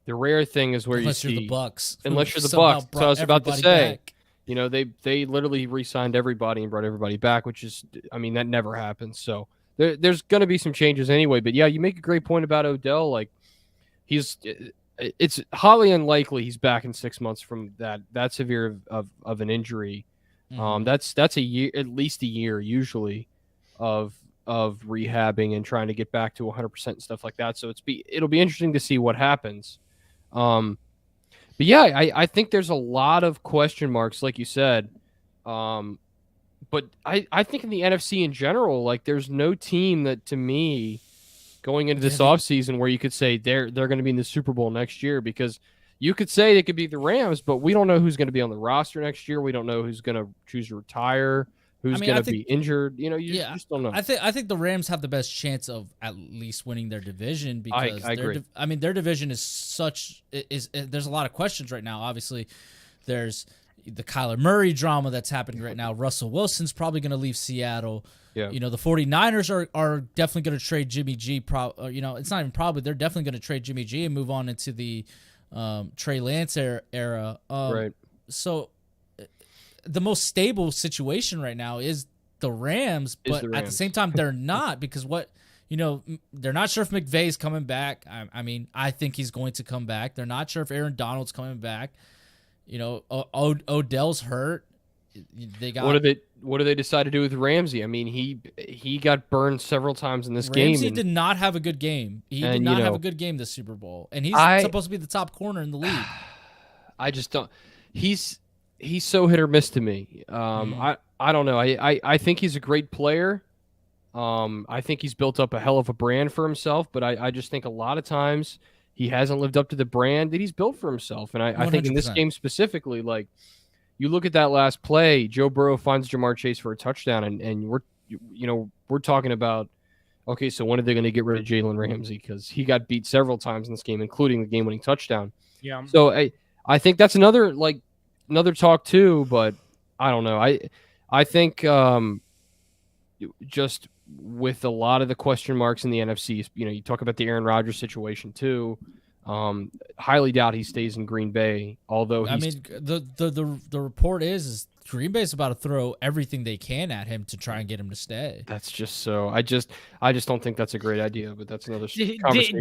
the rare thing is where unless you see... you're the Bucks. Unless you're the Bucks. So I was about to say... Back. They literally re-signed everybody and brought everybody back, which is, I mean, that never happens. So there's going to be some changes anyway. But yeah, you make a great point about Odell. Like, it's highly unlikely he's back in 6 months from that severe of an injury. Mm-hmm. That's a year, at least a year usually, of rehabbing and trying to get back to 100% and stuff like that. So it'll be interesting to see what happens. But yeah, I think there's a lot of question marks, like you said. But I think in the NFC in general, like there's no team that, to me, going into this offseason where you could say they're going to be in the Super Bowl next year, because you could say it could be the Rams, but we don't know who's going to be on the roster next year. We don't know who's going to choose to retire, who's going to be injured. You just don't know. I think the Rams have the best chance of at least winning their division because I agree. Their division is there's a lot of questions right now. Obviously, there's the Kyler Murray drama that's happening right now. Russell Wilson's probably going to leave Seattle. Yeah. The 49ers are definitely going to trade Jimmy G. It's not even probably. They're definitely going to trade Jimmy G and move on into the Trey Lance era. Right. So the most stable situation right now is the Rams, but at the same time, they're not because they're not sure if McVay's coming back. I think he's going to come back. They're not sure if Aaron Donald's coming back. Odell's hurt. What do they decide to do with Ramsey? I mean, he got burned several times in this game. Ramsey did not have a good game. He did not have a good game this Super Bowl, and he's supposed to be the top corner in the league. I just don't. He's so hit or miss to me. I don't know. I think he's a great player. I think he's built up a hell of a brand for himself, but I just think a lot of times he hasn't lived up to the brand that he's built for himself. And I think in this game specifically, like, you look at that last play, Joe Burrow finds Jamar Chase for a touchdown, and we're talking about, okay, so when are they going to get rid of Jalen Ramsey? Because he got beat several times in this game, including the game-winning touchdown. Yeah. So I think that's another talk too, but I don't know. I think just with a lot of the question marks in the NFC, you talk about the Aaron Rodgers situation too. Highly doubt he stays in Green Bay. Although the report is Green Bay's about to throw everything they can at him to try and get him to stay. That's just so. I just don't think that's a great idea. But that's another conversation.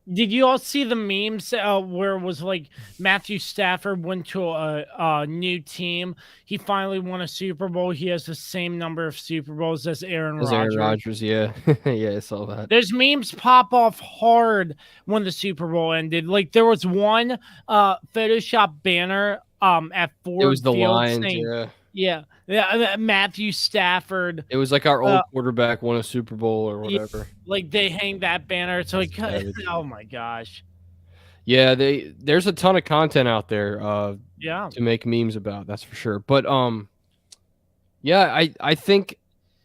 Did you all see the memes where it was like Matthew Stafford went to a new team? He finally won a Super Bowl. He has the same number of Super Bowls as Aaron Rodgers. Aaron Rodgers, yeah. Yeah, I saw that. There's memes pop off hard when the Super Bowl ended. Like there was one Photoshop banner at Ford It was the Field Lions, saying, yeah, Matthew Stafford. It was like our old quarterback won a Super Bowl or whatever. Yeah, like they hang that banner. It's like, oh my gosh. Yeah, there's a ton of content out there. To make memes about. That's for sure. But I think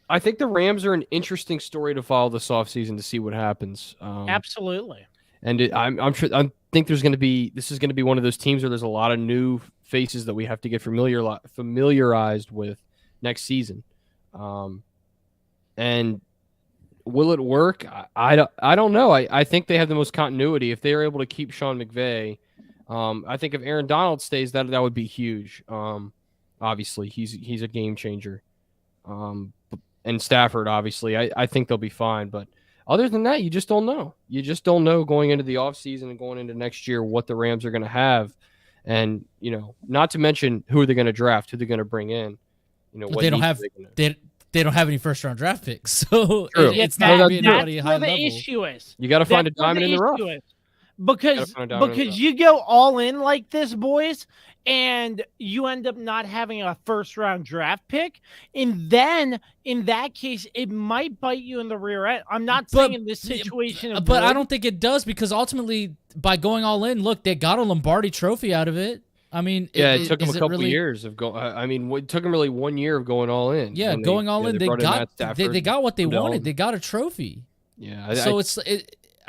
the Rams are an interesting story to follow this offseason to see what happens. Absolutely. And I'm sure. I think this is going to be one of those teams where there's a lot of new faces that we have to get familiarized with next season. And will it work? I don't know. I think they have the most continuity if they are able to keep Sean McVay. I think if Aaron Donald stays, that would be huge. Obviously, he's a game changer. And Stafford, obviously, I think they'll be fine, but. Other than that, you just don't know. You just don't know going into the offseason and going into next year what the Rams are going to have. And, not to mention who are they going to draft, who they're going to bring in. What they don't have they don't have any first-round draft picks. So it's not going to be anybody high level. The issue is. You got to find a diamond in the rough. Because you go all in like this, boys, and you end up not having a first-round draft pick, and then in that case, it might bite you in the rear end. I'm not saying in this situation, but I don't think it does because ultimately, by going all in, look, they got a Lombardi Trophy out of it. I mean, it took them a couple years of going. I mean, it took them really 1 year of going all in. Yeah, going all in, they got what they wanted. They got a trophy. Yeah, so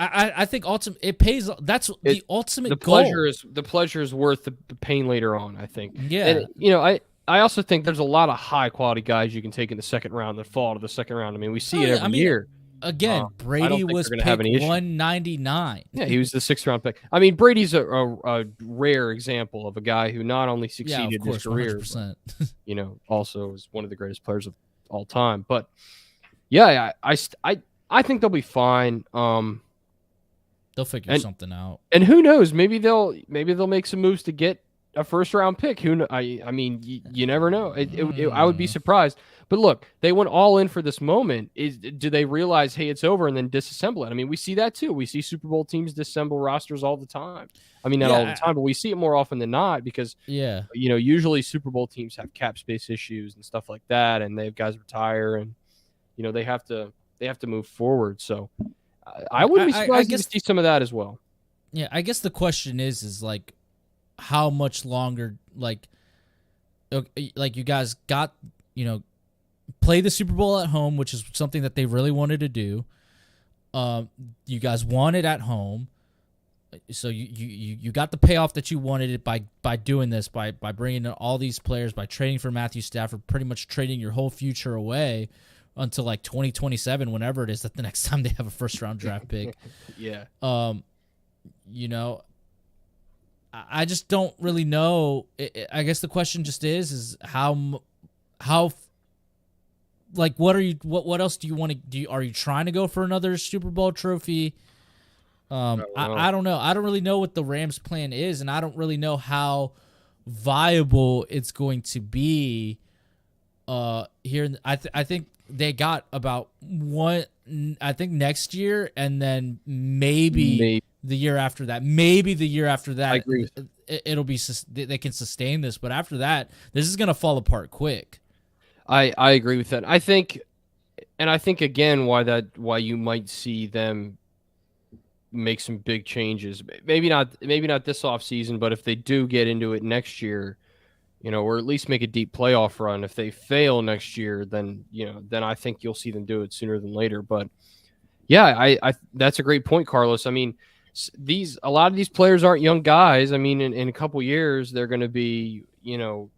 I think it pays. That's the ultimate goal. The pleasure is worth the pain later on, I think. Yeah. And, I also think there's a lot of high quality guys you can take in the second round that fall to the second round. I mean, we see it every year. Again, Brady was picked 199. Yeah, he was the 6th round pick. I mean, Brady's a rare example of a guy who not only succeeded in his career, 100%. but, also is one of the greatest players of all time. But yeah, I think they'll be fine. They'll figure something out. And who knows? Maybe they'll make some moves to get a first round pick. Who? I mean, you never know. I would be surprised. But look, they went all in for this moment. Do they realize, hey, it's over, and then disassemble it? I mean, we see that too. We see Super Bowl teams disassemble rosters all the time. I mean, not all the time, but we see it more often than not because usually Super Bowl teams have cap space issues and stuff like that, and they have guys retire, and they have to move forward. So I wouldn't be surprised to see some of that as well. Yeah, I guess the question is like, how much longer, like you guys got, play the Super Bowl at home, which is something that they really wanted to do. You guys won it at home, so you got the payoff that you wanted it by doing this, by bringing in all these players, by trading for Matthew Stafford, pretty much trading your whole future away until like 2027, whenever it is that the next time they have a first round draft pick. Yeah. I just don't really know. I guess the question just is how like, what else do you want to do? Are you trying to go for another Super Bowl trophy? I don't know. I don't really know what the Rams' plan is, and I don't really know how viable it's going to be. Here, I think they got about one. I think next year, and then maybe the year after that. Maybe the year after that. I agree. It'll be, they can sustain this, but after that, this is gonna fall apart quick. I agree with that. I think again why you might see them make some big changes. Maybe not this offseason, but if they do get into it next year, or at least make a deep playoff run. If they fail next year, then I think you'll see them do it sooner than later. But yeah, I that's a great point, Carlos. I mean, a lot of these players aren't young guys. I mean, in a couple years, they're going to be,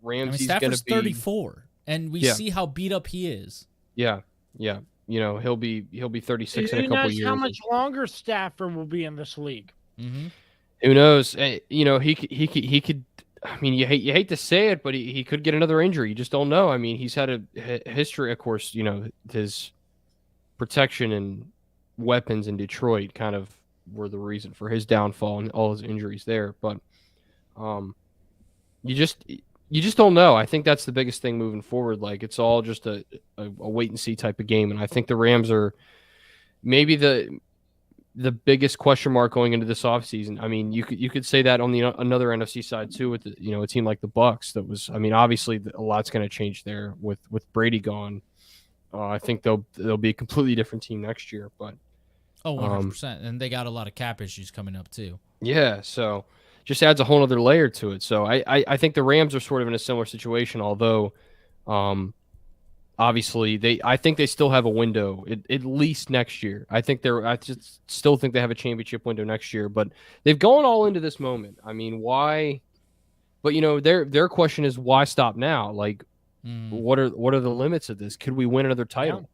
Ramsey's going to be 34, and we see how beat up he is. Yeah. He'll be 36 in a couple years. Who knows how much longer Stafford will be in this league? Mm-hmm. Who knows? He could. I mean, you hate to say it, but he could get another injury. You just don't know. I mean, he's had a history, of course. His protection and weapons in Detroit kind of were the reason for his downfall and all his injuries there. But you just don't know. I think that's the biggest thing moving forward. Like, it's all just a wait and see type of game. And I think the Rams are maybe the biggest question mark going into this offseason. I mean, you could say that on the another NFC side too, with a team like the Bucs. That was, I mean, obviously a lot's going to change there with Brady gone. I think they'll be a completely different team next year. But 100%, and they got a lot of cap issues coming up too. Yeah, so just adds a whole other layer to it. So I think the Rams are sort of in a similar situation, although obviously I think they still have a window at least next year. I just still think they have a championship window next year, but they've gone all into this moment. I mean, why? But their question is, why stop now? Like, what are the limits of this? Could we win another title? Yeah.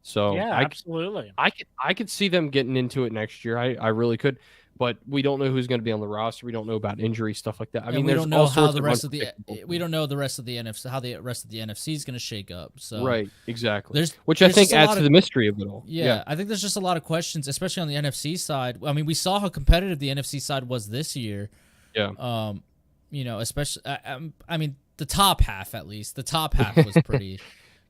So yeah, absolutely. I could see them getting into it next year. I really could. But we don't know who's going to be on the roster. We don't know about injury stuff like that. I mean, we don't know how the rest of the NFC, how the rest of the NFC is going to shake up. So right, exactly. Which I think adds to the mystery of it all. Yeah, I think there's just a lot of questions, especially on the NFC side. I mean, we saw how competitive the NFC side was this year. Yeah. Especially, I mean, the top half at least. The top half was pretty.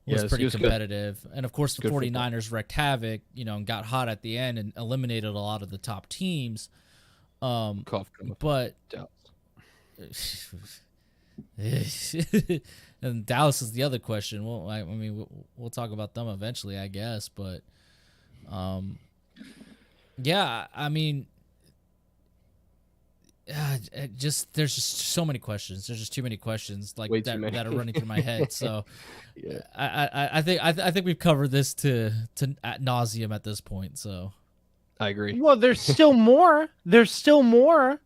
was pretty competitive. Good. And, of course, the 49ers wreaked havoc, and got hot at the end and eliminated a lot of the top teams. But and Dallas is the other question. Well, I mean, we'll talk about them eventually, I guess. But, yeah, I mean, there's just so many questions. There's just too many questions that are running through my head. So, yeah. I think we've covered this to ad nauseum at this point. So, I agree. Well, there's still more. There's still more.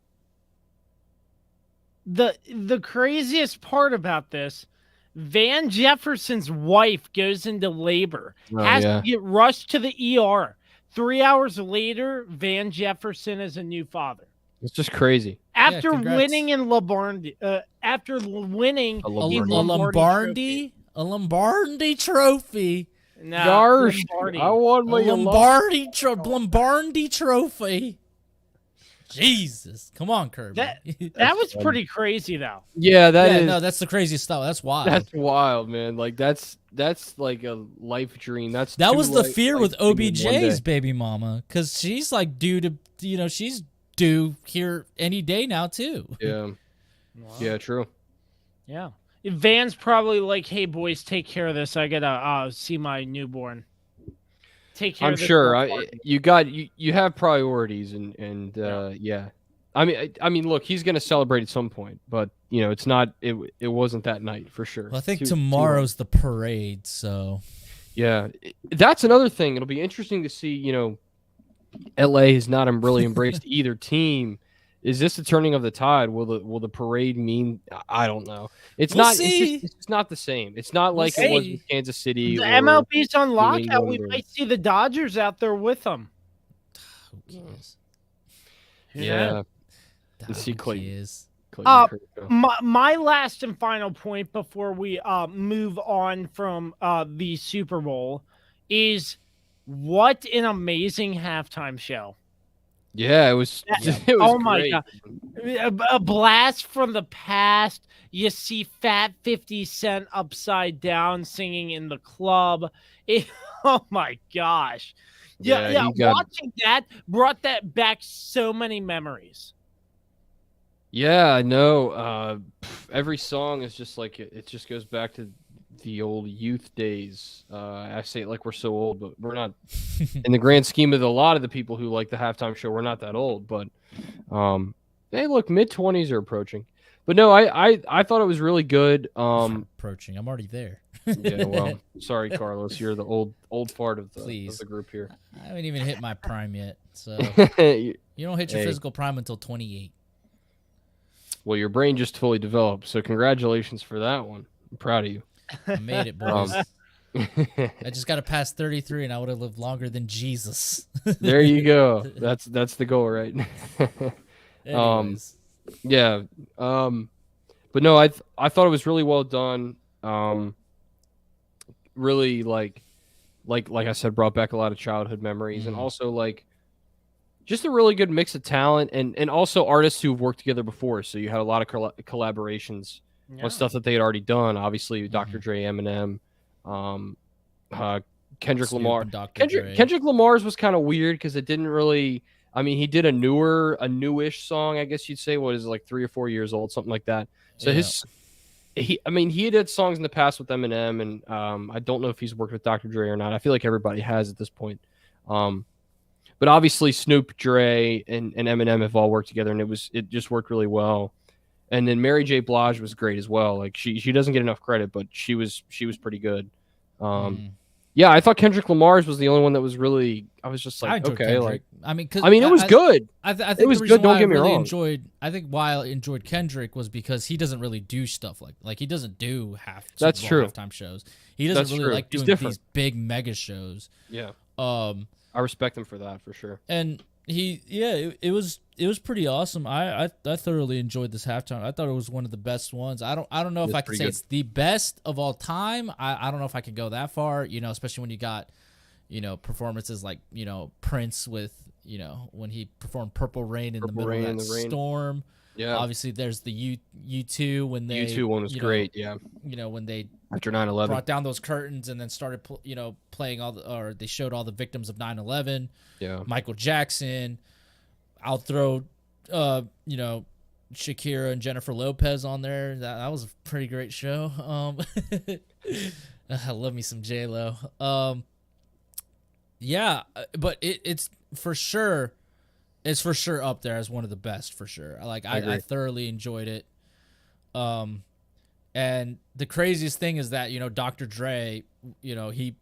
The craziest part about this, Van Jefferson's wife goes into labor, has to get rushed to the ER. 3 hours later, Van Jefferson is a new father. It's just crazy. After winning in Lombardi, a Lombardi trophy. No, Lombardi. I won my Lombardi trophy. Jesus, come on, Kirby. That was pretty crazy, though. Yeah, that's the craziest stuff. That's wild. That's wild, man. Like that's like a life dream. That was the fear with OBJ's baby mama, because she's like due to, she's due here any day now too. Yeah. Wow. Yeah, true. Yeah. Van's probably like, hey boys, take care of this. I gotta see my newborn. take care I'm of this sure. party. You have priorities, and yeah. I mean, look, he's gonna celebrate at some point, but it's not. It wasn't that night for sure. Well, I think tomorrow's the parade, so yeah, that's another thing. It'll be interesting to see. LA has not really embraced either team. Is this the turning of the tide? Will the parade mean? I don't know. It's We'll not. see. It's just not the same. It's not We'll like it was see. with Kansas City. The or MLB's on New lockout. We England or- might see the Dodgers out there with them. Who cares? Yeah. Who see Clayton. cares? My last and final point before we move on from the Super Bowl is what an amazing halftime show. Yeah, it was. It was Oh my great. God. A blast from the past. You see Fat 50 Cent upside down singing in the club. Oh my gosh. Yeah. Watching that brought that back so many memories. Yeah, I know. Every song is just like it just goes back to the old youth days. I say it like we're so old, but we're not. In the grand scheme of a lot of the people who like the halftime show, we're not that old. But hey, look, mid-20s are approaching. But no, I thought it was really good. Approaching, I'm already there. Yeah, well, sorry, Carlos, you're the old fart of the group here. I haven't even hit my prime yet, so you don't hit your physical prime until 28. Well, your brain just fully developed, so congratulations for that one. I'm proud of you. I made it, boys. I just got to pass 33, and I would have lived longer than Jesus. There you go. That's the goal, right? Anyways. Yeah. But no, I thought it was really well done. Really like I said, brought back a lot of childhood memories, and also like just a really good mix of talent and also artists who've worked together before. So you had a lot of collaborations on stuff that they had already done. Obviously, Dr. Dre, Eminem, Kendrick Snoop Lamar. and Dr. Dre. Kendrick Lamar's was kind of weird because it didn't really. I mean, he did a newish song, I guess you'd say. What is it, like 3 or 4 years old, something like that. So he did songs in the past with Eminem, and I don't know if he's worked with Dr. Dre or not. I feel like everybody has at this point. But obviously Snoop, Dre, and Eminem have all worked together, and it just worked really well. And then Mary J. Blige was great as well. Like she doesn't get enough credit, but she was pretty good. Yeah, I thought Kendrick Lamar's was the only one that was really. I was just like, okay, Kendrick. like it was good. I think it was good. Don't get me wrong. I think why I enjoyed Kendrick was because he doesn't really do stuff like he doesn't do That's true. halftime shows. He doesn't really like doing these big mega shows. Yeah. I respect him for that for sure. And it was pretty awesome. I thoroughly enjoyed this halftime. I thought it was one of the best ones. I don't know if I could say it's the best of all time. I don't know if I could go that far, especially when you got, performances like, Prince with, when he performed Purple Rain in the middle of that storm. Yeah. Obviously there's the U2 when they U2 one was great, yeah. When they after 9/11 brought down those curtains and then started playing they showed all the victims of 9/11. Yeah. Michael Jackson. I'll throw Shakira and Jennifer Lopez on there. That was a pretty great show. I love me some J-Lo. Yeah, but it's for sure up there as one of the best for sure. I thoroughly enjoyed it. And the craziest thing is that, Dr. Dre, he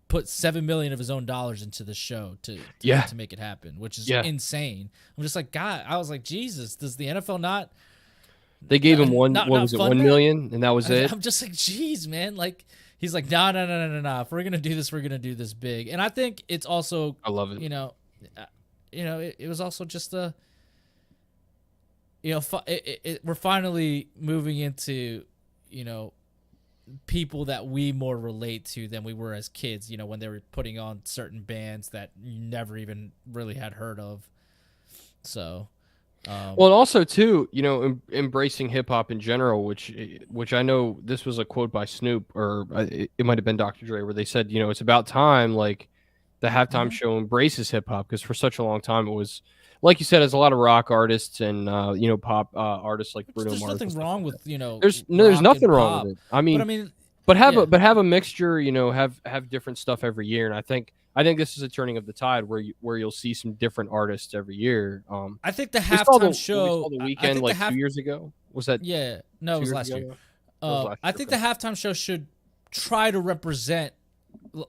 put $7 million of his own dollars into the show to make it happen, which is insane. I'm just like, God, I was like, Jesus, does the NFL not? They gave him $1 million, and that was it. I'm just like, geez, man. Like, he's like, no. If we're gonna do this, we're gonna do this big. And I think it's also, I love it. It was also just we're finally moving into, people that we more relate to than we were as kids, when they were putting on certain bands that you never even really had heard of. So, well, and also too, embracing hip hop in general, which I know this was a quote by Snoop, or it might have been Dr. Dre, where they said, it's about time, like the halftime show embraces hip hop, because for such a long time it was, like you said, there's a lot of rock artists and pop artists like Bruno Mars. There's nothing wrong with There's nothing wrong with it. I mean, but have a mixture. Have different stuff every year, and I think this is a turning of the tide where you'll see some different artists every year. I think the halftime show, the Weeknd like 2 years ago. Was that? Yeah, no, it was last year. I think the halftime show should try to represent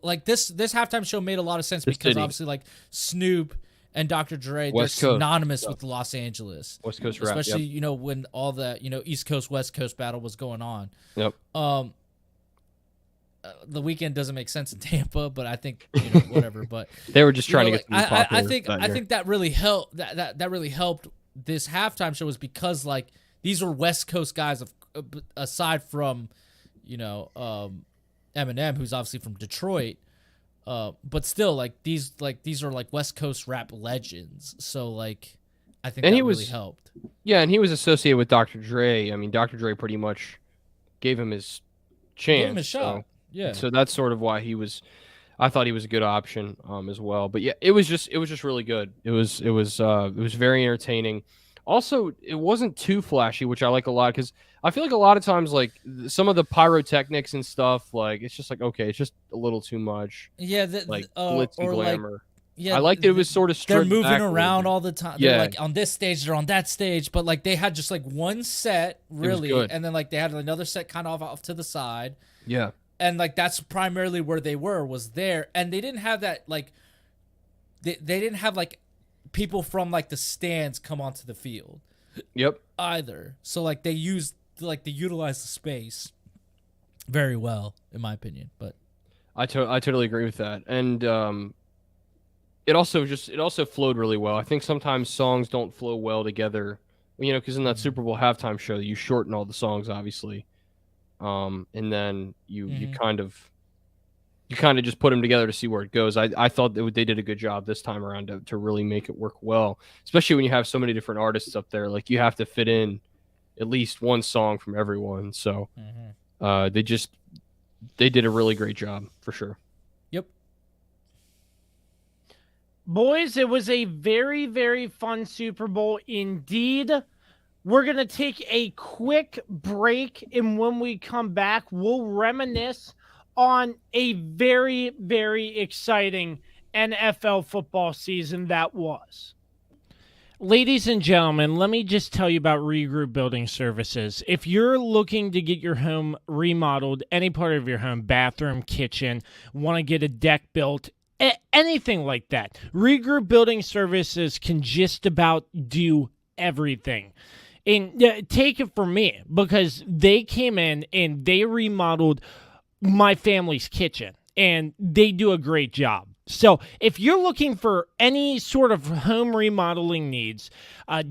like this halftime show made a lot of sense because obviously like Snoop and Dr. Dre, they're synonymous with Los Angeles. West Coast rap. Especially, when all the, East Coast, West Coast battle was going on. Yep. The Weeknd doesn't make sense in Tampa, but I think, whatever. But they were just trying to get I think that really helped. That really helped this halftime show was because like these were West Coast guys aside from, Eminem, who's obviously from Detroit. But still, like these are like West Coast rap legends. So like, I think that really helped. Yeah, and he was associated with Dr. Dre. I mean, Dr. Dre pretty much gave him his chance. Gave him a shot. Yeah. So that's sort of why I thought he was a good option as well. But yeah, it was just really good. It was very entertaining. Also, it wasn't too flashy, which I like a lot because I feel like a lot of times, like some of the pyrotechnics and stuff, like it's just like okay, it's just a little too much. Yeah, glitz and glamour. Like, yeah, I liked it was sort of they're moving around all the time. Yeah, they're like on this stage, they're on that stage, but like they had just like one set really, and then like they had another set kind of off to the side. Yeah, and like that's primarily where they was there, and they didn't have that like they didn't have like people from like the stands come onto the field. Yep. Either. So like they utilized the space very well, in my opinion. But I totally agree with that, and it also flowed really well. I think sometimes songs don't flow well together, because in that Super Bowl halftime show you shorten all the songs, obviously, and then you kind of just put them together to see where it goes. I thought they did a good job this time around to really make it work well, especially when you have so many different artists up there. Like you have to fit in at least one song from everyone. So they did a really great job for sure. Yep. Boys, it was a very, very fun Super Bowl indeed. We're going to take a quick break, and when we come back, we'll reminisce on a very, very exciting NFL football season that was. Ladies and gentlemen, let me just tell you about Regroup Building Services. If you're looking to get your home remodeled, any part of your home, bathroom, kitchen, want to get a deck built, anything like that, Regroup Building Services can just about do everything. And take it from me, because they came in and they remodeled my family's kitchen, and they do a great job. So if you're looking for any sort of home remodeling needs,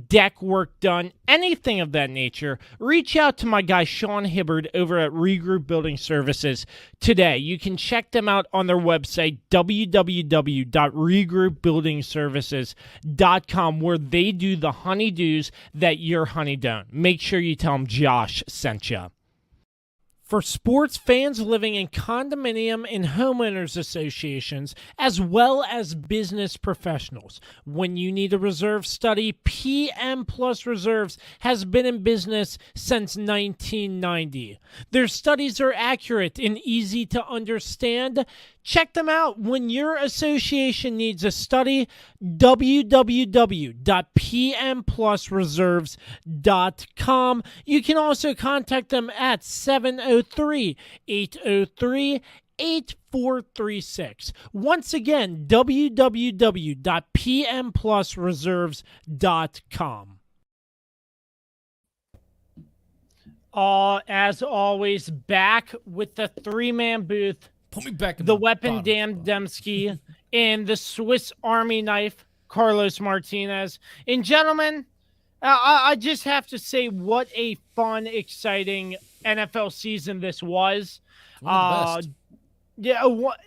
deck work done, anything of that nature, reach out to my guy Sean Hibbard over at Regroup Building Services today. You can check them out on their website, www.regroupbuildingservices.com, where they do the honeydews that your honey don't. Make sure you tell them Josh sent you. For sports fans living in condominium and homeowners associations, as well as business professionals, when you need a reserve study, PM Plus Reserves has been in business since 1990. Their studies are accurate and easy to understand. Check them out when your association needs a study. www.pmplusreserves.com. You can also contact them at 703-803-8436. Once again, www.pmplusreserves.com. As always, back with the three-man booth. Put me back in the weapon, Dan Dembski, and the Swiss Army knife, Carlos Martinez. And gentlemen, I just have to say what a fun, exciting NFL season this was. Yeah,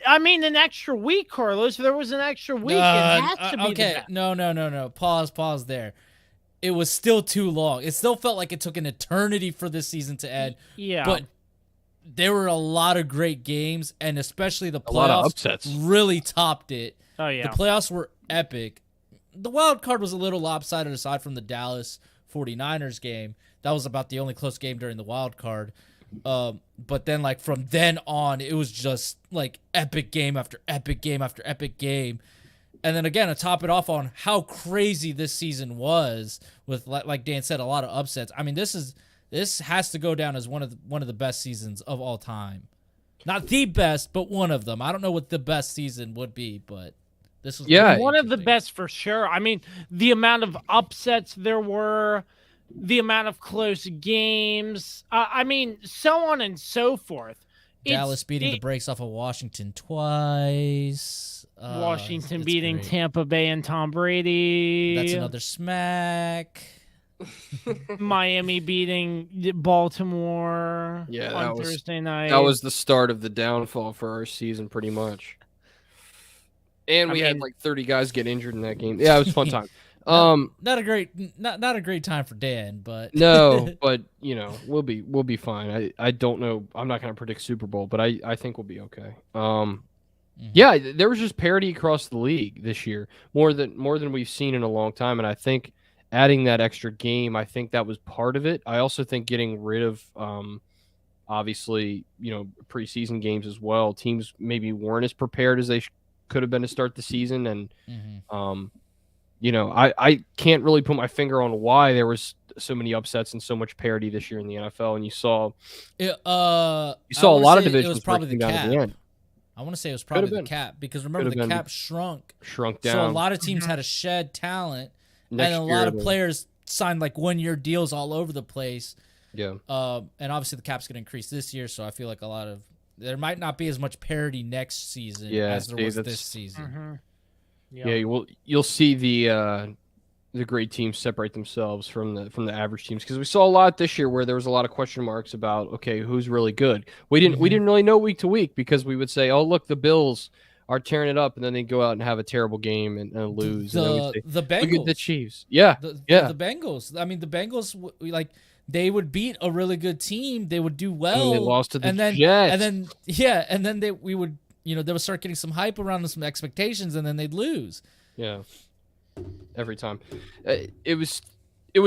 I mean, an extra week, Carlos. There was an extra week. It has to be okay. No. Pause there. It was still too long. It still felt like it took an eternity for this season to end. Yeah. But there were a lot of great games, and especially the playoffs a lot of upsets really topped it. Oh, yeah. The playoffs were epic. The wild card was a little lopsided aside from the Dallas 49ers game. That was about the only close game during the wild card. But then like from then on, it was just like epic game after epic game after epic game. And then again, to top it off on how crazy this season was with, like Dan said, a lot of upsets. I mean, this has to go down as one of the best seasons of all time. Not the best, but one of them. I don't know what the best season would be, but this was one of the best for sure. I mean, the amount of upsets there were, the amount of close games, I mean, so on and so forth. Dallas beating the brakes off of Washington twice. Washington beating great. Tampa Bay and Tom Brady. That's another smack. Miami beating Baltimore on Thursday night. That was the start of the downfall for our season, pretty much. And we had like 30 guys get injured in that game. Yeah, it was a fun time. Not a great time for Dan, but no, but you know, we'll be fine. I don't know. I'm not going to predict Super Bowl, but I think we'll be okay. Yeah, there was just parity across the league this year, more than we've seen in a long time, and I think adding that extra game, I think that was part of it. I also think getting rid of obviously, you know, preseason games as well. Teams maybe weren't as prepared as they could have been to start the season, and you know, I can't really put my finger on why there was so many upsets and so much parity this year in the NFL. And you saw a lot of divisions. It was probably the cap. At the end. I want to say it was probably the cap, because remember the cap shrunk down. So a lot of teams had to shed talent, and a lot of players signed like 1-year deals all over the place. Yeah. And obviously the cap's going to increase this year, so I feel like there might not be as much parity next season as there was this season. Yeah, you'll see the great teams separate themselves from the average teams, because we saw a lot this year where there was a lot of question marks about, okay, who's really good. We didn't really know week to week, because we would say, oh look, the Bills are tearing it up, and then they go out and have a terrible game and lose. The Bengals, look at the Chiefs, the Bengals. I mean, the Bengals they would beat a really good team, they would do well, and they lost to the Jets, and then we would. You know, they would start getting some hype around them, some expectations, and then they'd lose. Yeah, every time. It was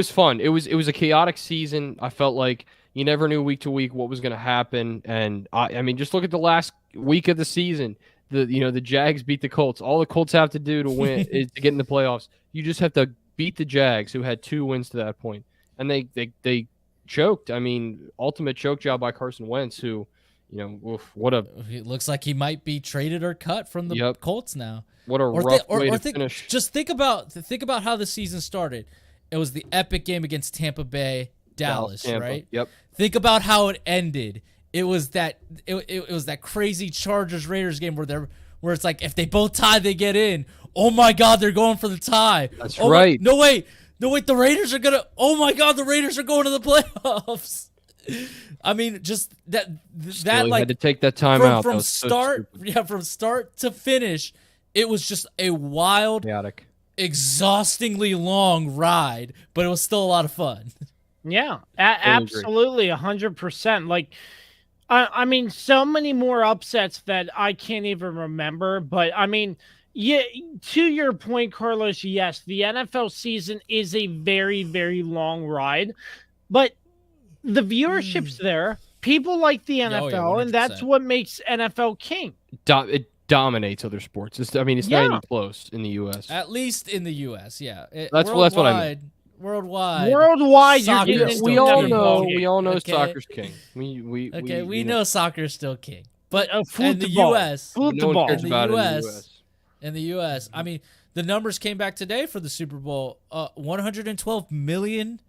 fun. It was a chaotic season. I felt like you never knew week to week what was going to happen, and I mean, just look at the last week of the season. The Jags beat the Colts. All the Colts have to do to win is to get in the playoffs. You just have to beat the Jags, who had 2 wins to that point, and they choked. I mean, ultimate choke job by Carson Wentz, who. You know, it looks like he might be traded or cut from the Colts now. What a rough way to finish. Just think about how the season started. It was the epic game against Tampa Bay, Dallas, right? Yep. Think about how it ended. It was that crazy Chargers Raiders game where it's like, if they both tie, they get in. Oh my God, they're going for the tie. That's right. No wait, the Raiders are gonna. Oh my God, the Raiders are going to the playoffs. I mean, just that like had to take that time out from start. From start to finish, it was just a wild, chaotic, exhaustingly long ride, but it was still a lot of fun. Yeah, absolutely, 100%. Like, I mean, so many more upsets that I can't even remember. But I mean, yeah, to your point, Carlos. Yes, the NFL season is a very, very long ride, but the viewership's there. People like the NFL, and that's what makes NFL king. It dominates other sports. It's not even close in the U.S. At least in the U.S., yeah. That's what I mean. Worldwide, we all know soccer's king. We know soccer's still king, but in the U.S., in the U.S., I mean, the numbers came back today for the Super Bowl. 112 million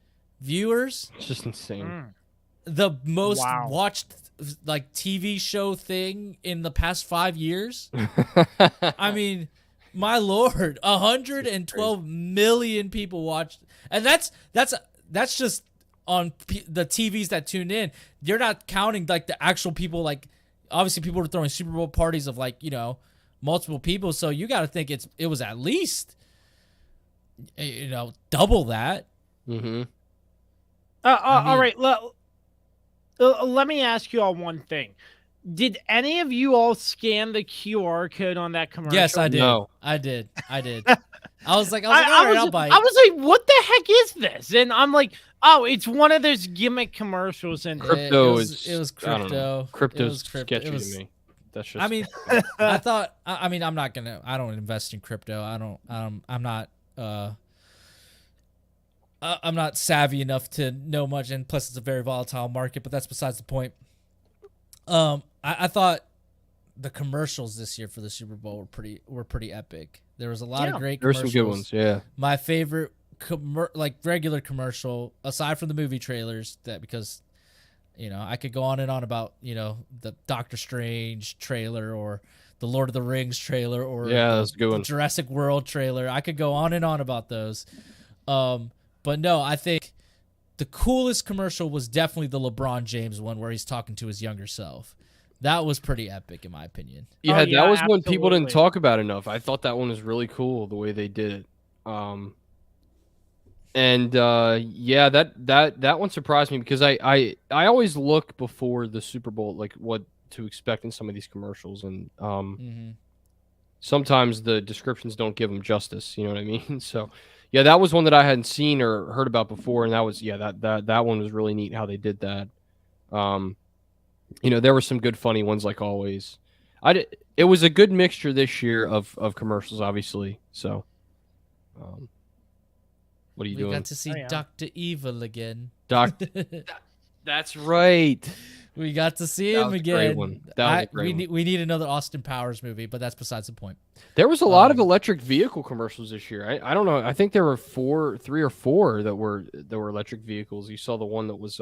viewers. It's just insane. The most watched like TV show thing in the past 5 years. I mean, my Lord, 112 million people watched, and that's just on the TVs that tune in. You're not counting like the actual people. Like, obviously, people are throwing Super Bowl parties of like, you know, multiple people. So you got to think it was at least, you know, double that. Mm-hmm. All right. Let me ask you all one thing. Did any of you all scan the QR code on that commercial? Yes, I did. No. I did. I was like, all right, I'll buy it. I was like, what the heck is this? And I'm like, oh, it's one of those gimmick commercials. And crypto it was crypto. Crypto's sketchy to me. That's just. I mean, I don't invest in crypto. I'm not savvy enough to know much, and plus it's a very volatile market. But that's besides the point. I thought the commercials this year for the Super Bowl were pretty epic. There was a lot of great commercials. There were some good ones, yeah. My favorite regular commercial, aside from the movie trailers, because I could go on and on about the Doctor Strange trailer or the Lord of the Rings trailer or that's a good one. The Jurassic World trailer. I could go on and on about those. But no, I think the coolest commercial was definitely the LeBron James one where he's talking to his younger self. That was pretty epic, in my opinion. Yeah, that was one people didn't talk about enough. I thought that one was really cool, the way they did it. That one surprised me because I always look before the Super Bowl, like what to expect in some of these commercials, and sometimes the descriptions don't give them justice. You know what I mean? So, yeah, that was one that I hadn't seen or heard about before, and that was that one was really neat how they did that. There were some good funny ones like always. It was a good mixture this year of commercials, obviously. So, what are you doing? We got to see Dr. Evil again. That's right. We got to see him again. Great one. That was a great one. We need another Austin Powers movie, but that's besides the point. There was a lot of electric vehicle commercials this year. I don't know. I think there were 3 or 4 that were electric vehicles. You saw the one that was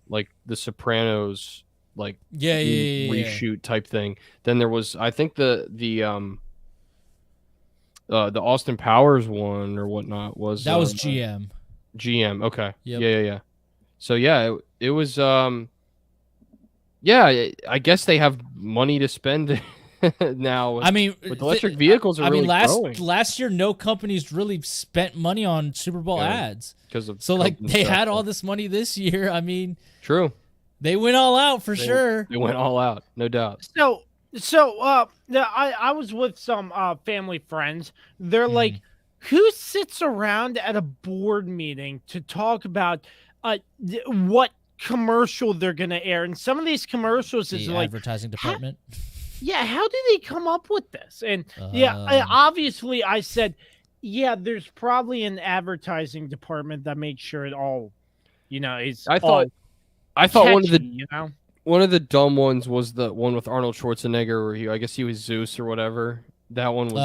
like the Sopranos, like reshoot type thing. Then there was, I think the Austin Powers one or whatnot was GM. GM. Okay. Yep. Yeah. So it was I guess they have money to spend now. With electric vehicles are really growing. Last year no companies really spent money on Super Bowl ads because of they had all this money this year. I mean, true. They went all out for sure. They went all out, no doubt. So I was with some family friends. They're like, who sits around at a board meeting to talk about what commercial they're going to air? And some of these commercials is like advertising department. How do they come up with this? And obviously I said, there's probably an advertising department that makes sure it all, is. I thought catchy, one of the dumb ones was the one with Arnold Schwarzenegger where I guess he was Zeus or whatever. That one was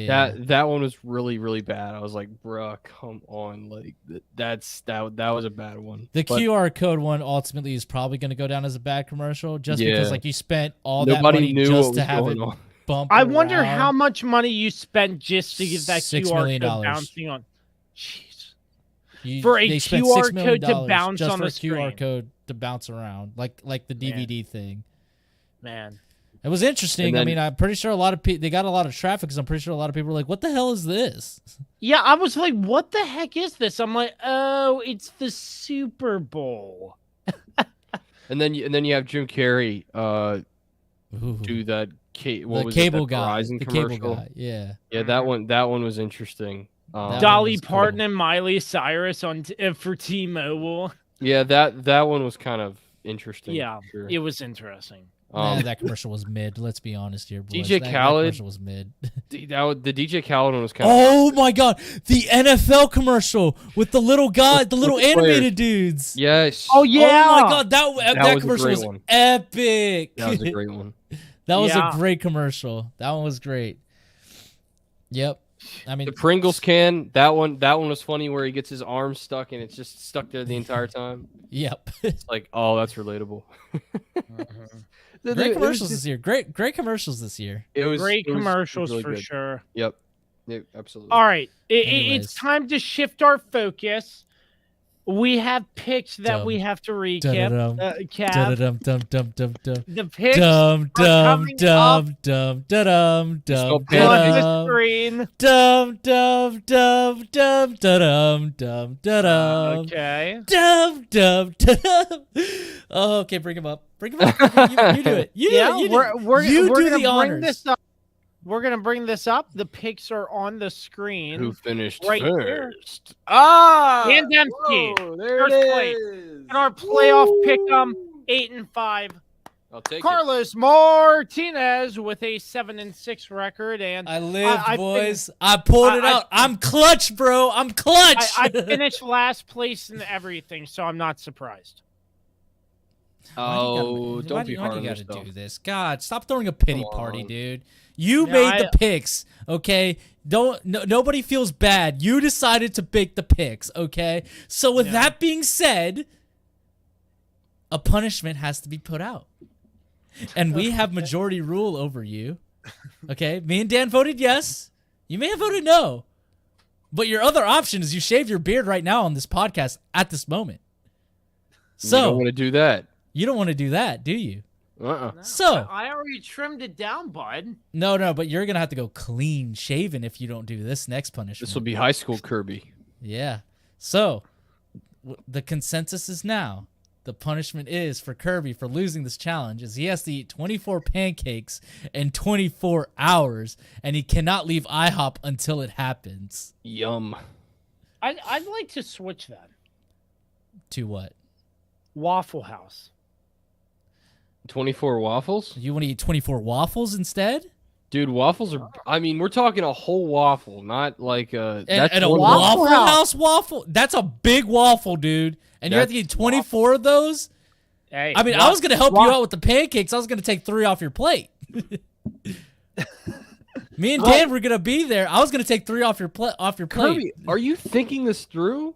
that one was really, really bad. I was like, bruh, come on. Like that was a bad one. But QR code one ultimately is probably gonna go down as a bad commercial just because like you spent all that money just to have it bump. I wonder how much money you spent just to get that QR code bouncing on. Jeez. For a QR code to bounce on the screen. QR code to bounce around, like the DVD thing. Man, it was interesting. Then, I'm pretty sure a lot of people, they got a lot of traffic because I'm pretty sure a lot of people were like, "What the hell is this?" Yeah, I was like, "What the heck is this?" I'm like, "Oh, it's the Super Bowl." and then you have Jim Carrey do that. The cable guy. Yeah. Yeah, that one was interesting. Dolly Parton and Miley Cyrus for T-Mobile. Yeah, that one was kind of interesting. Yeah, it was interesting. That commercial was mid. Let's be honest here, boys. DJ Khaled. That commercial was mid. The DJ Khaled one was kind of. Oh my god, the NFL commercial with the little guy, the little animated dudes. Yes. Oh yeah. Oh my god, that commercial was epic. That was a great one. That was a great commercial. That one was great. Yep. The Pringles can, that one was funny where he gets his arm stuck and it's just stuck there the entire time. Yep. It's like, oh, that's relatable. Great commercials this year. Great commercials this year. Great commercials for sure. Yep. Absolutely. All right. It's time to shift our focus. We have picks that we have to recap. The picks on the screen. Okay. Okay, bring him up. You do it. You do it. We're do gonna the bring honors. this up. we're gonna bring this up. The picks are on the screen. Who finished right first? here. Dan Dempsey. there First it place. is. And our playoff pick'em 8-5. I'll take it. Carlos Martinez with a 7-6 record, and I lived, boys. I pulled it out. I'm clutch, bro. I'm clutch. I finished last place in everything, so I'm not surprised. Oh, don't be hard Why on do you gotta yourself. do this? God, stop throwing a pity Come party, on. dude. You No, made the picks, okay? Nobody feels bad. You decided to pick the picks, okay? So with that being said, a punishment has to be put out. And we have majority rule over you. Okay? Me and Dan voted yes. You may have voted no. But your other option is you shave your beard right now on this podcast at this moment. So you don't want to do that. You don't want to do that, do you? Uh-uh. No, So I already trimmed it down, bud. No, but you're gonna have to go clean shaven if you don't do this next punishment. This will be high school Kirby. Yeah. So the consensus is now the punishment is for Kirby for losing this challenge is he has to eat 24 pancakes in 24 hours, and he cannot leave IHOP until it happens. Yum. I'd like to switch that. To what? Waffle House. 24 waffles? You want to eat 24 waffles instead? Dude, waffles are... I mean, we're talking a whole waffle, not like a... And a one Waffle House waffle? That's a big waffle, dude. And you have to eat 24 of those? Hey, I mean, I was going to help you out with the pancakes. I was going to take 3 off your plate. Me and Dan were going to be there. I was going to take 3 off your plate. Kirby, are you thinking this through?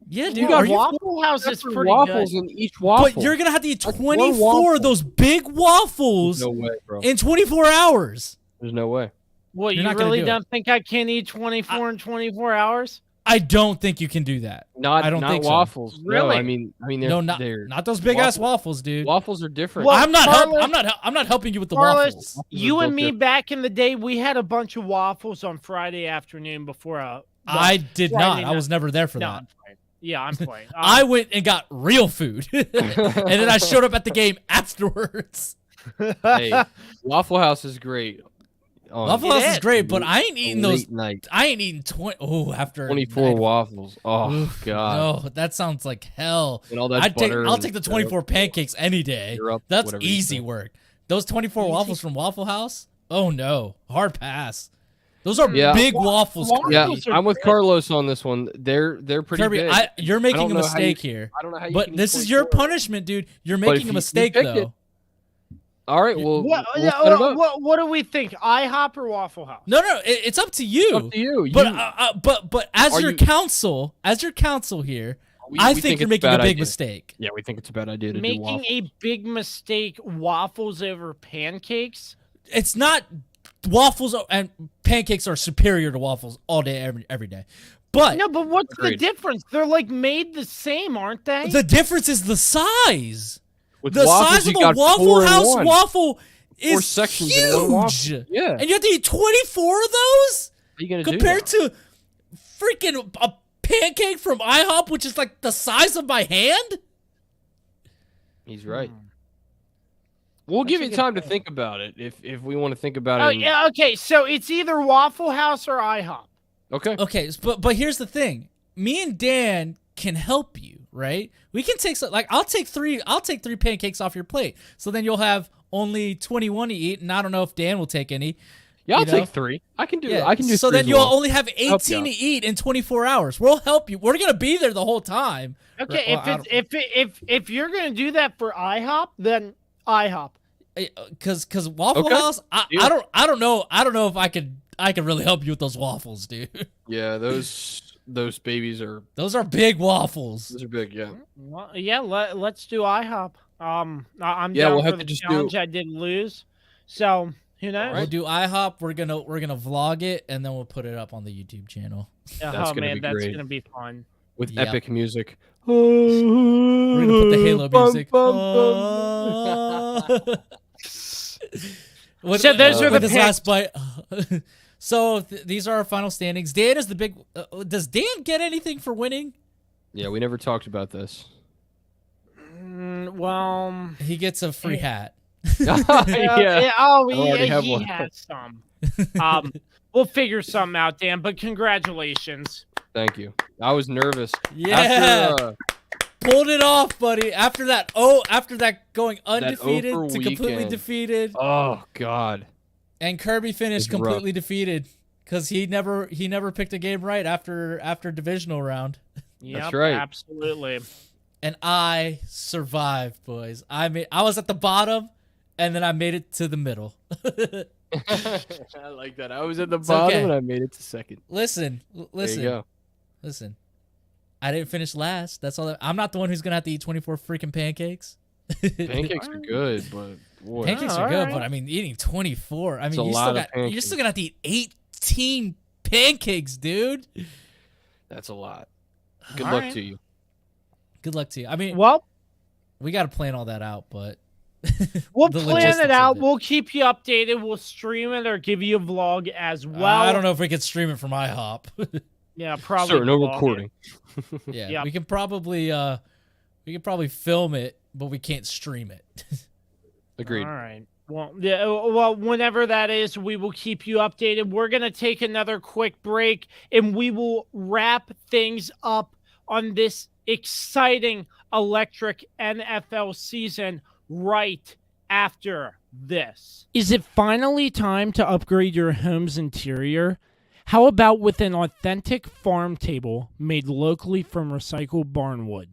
Yeah, dude. You got Waffle House is pretty waffles good. in each waffle. But you're going to have to eat That's 24 of those big waffles no way, bro. in 24 hours. There's no way. Well, You're you not gonna really do don't think I can eat 24 in 24 hours? I don't think you can do that. I don't think so. waffles. So. Really? No, I mean, No, not those big ass waffles, dude. Waffles are different. Well, I'm not Carlos- I'm not helping you with the Carlos, waffles. you are and both me different. back in the day, we had a bunch of waffles on Friday afternoon before I did Friday not. I was never there for No, that. I'm playing. Yeah, I'm playing. I went and got real food, and then I showed up at the game afterwards. Hey, Waffle House is great. Waffle House is great, but I ain't eating those. Night. I ain't eating 20. Oh, after 24 waffles. Oh Oof, god. No, that sounds like hell. And all that butter. I'll take the 24 pancakes any day. Syrup, That's whatever you easy say. work. Those 24 waffles from Waffle House? Oh no, hard pass. Those are big waffles. Yeah, Kirby. I'm with Carlos on this one. They're pretty Kirby, big. you're making a mistake here. I don't know how you But can this eat is your 24. punishment, dude. You're But if making a you mistake picked it, though. All right, well, What, we'll set it up. what do we think? IHOP or Waffle House? No, it's up to you. Up to you. But as Are your you- counsel here, I we think you're it's making a bad big idea. mistake. Yeah, we think it's a bad idea to do Making waffles. a big mistake, waffles over pancakes? It's not waffles and pancakes are superior to waffles all day, every day. But No, but what's the Agreed. difference? They're like made the same, aren't they? the difference is the size. With The waffles, size you of a got Waffle 4 in House one. waffle is 4 sections huge. in one waffle. Yeah. And you have to eat 24 of those How you gonna do compared that? to freaking a pancake from IHOP, which is like the size of my hand. He's right. We'll give a you good time to point. think about it if we want to think about Oh, it. yeah, okay, so it's either Waffle House or IHOP. Okay. Okay, but here's the thing. Me and Dan can help you, right? We can take I'll take 3 pancakes off your plate. So then you'll have only 21 to eat, and I don't know if Dan will take any. Yeah, I'll you know? take 3. I can do. Yeah. I can do. So 3 then as you'll well. only have help 18 you to eat in 24 hours. We'll help you. We're gonna be there the whole time. Okay, Well, if you're gonna do that for IHOP, then IHOP. Because Waffle Okay. House, Deal. I don't know if I could really help you with those waffles, dude. Yeah, those babies are. Those are big waffles. Those are big. Yeah. Well, yeah, let's do IHOP. I'm Yeah, down we'll for have the to just challenge. I did lose, so who knows? We'll do IHOP. We're gonna vlog it and then we'll put it up on the YouTube channel. That's Oh gonna man, be that's great. gonna be fun. With Yep. epic music. We're gonna put the Halo music. So those are the this last bite. So these are our final standings. Dan is the big. Does Dan get anything for winning? Yeah, we never talked about this. Well, He gets a free hat. yeah. oh, I already have he one. has some. We'll figure something out, Dan, but congratulations. Thank you. I was nervous. Yeah. Pulled it off, buddy. After that going undefeated to completely defeated. Oh God. And Kirby finished completely defeated because he never picked a game right after divisional round. Yep, that's right. Absolutely. And I survived, boys. I was at the bottom, and then I made it to the middle. I like that. I was at the bottom and I made it to second. Listen. There you go. Listen. I didn't finish last. That's all. I'm not the one who's gonna have to eat 24 freaking pancakes. Pancakes are good, but boy. Pancakes are good, but I mean, eating 24. I mean, you're still gonna have to eat 18 pancakes, dude. That's a lot. Good luck to you. Good luck to you. I mean, well, we got to plan all that out, but we'll plan it out. We'll keep you updated. We'll stream it or give you a vlog as well. I don't know if we could stream it from IHOP. Yeah, probably. Sure, no recording. Yeah, we can probably film it, but we can't stream it. Agreed. All right. Well, yeah. Well, whenever that is, we will keep you updated. We're gonna take another quick break, and we will wrap things up on this exciting electric NFL season right after this. Is it finally time to upgrade your home's interior? How about with an authentic farm table made locally from recycled barnwood?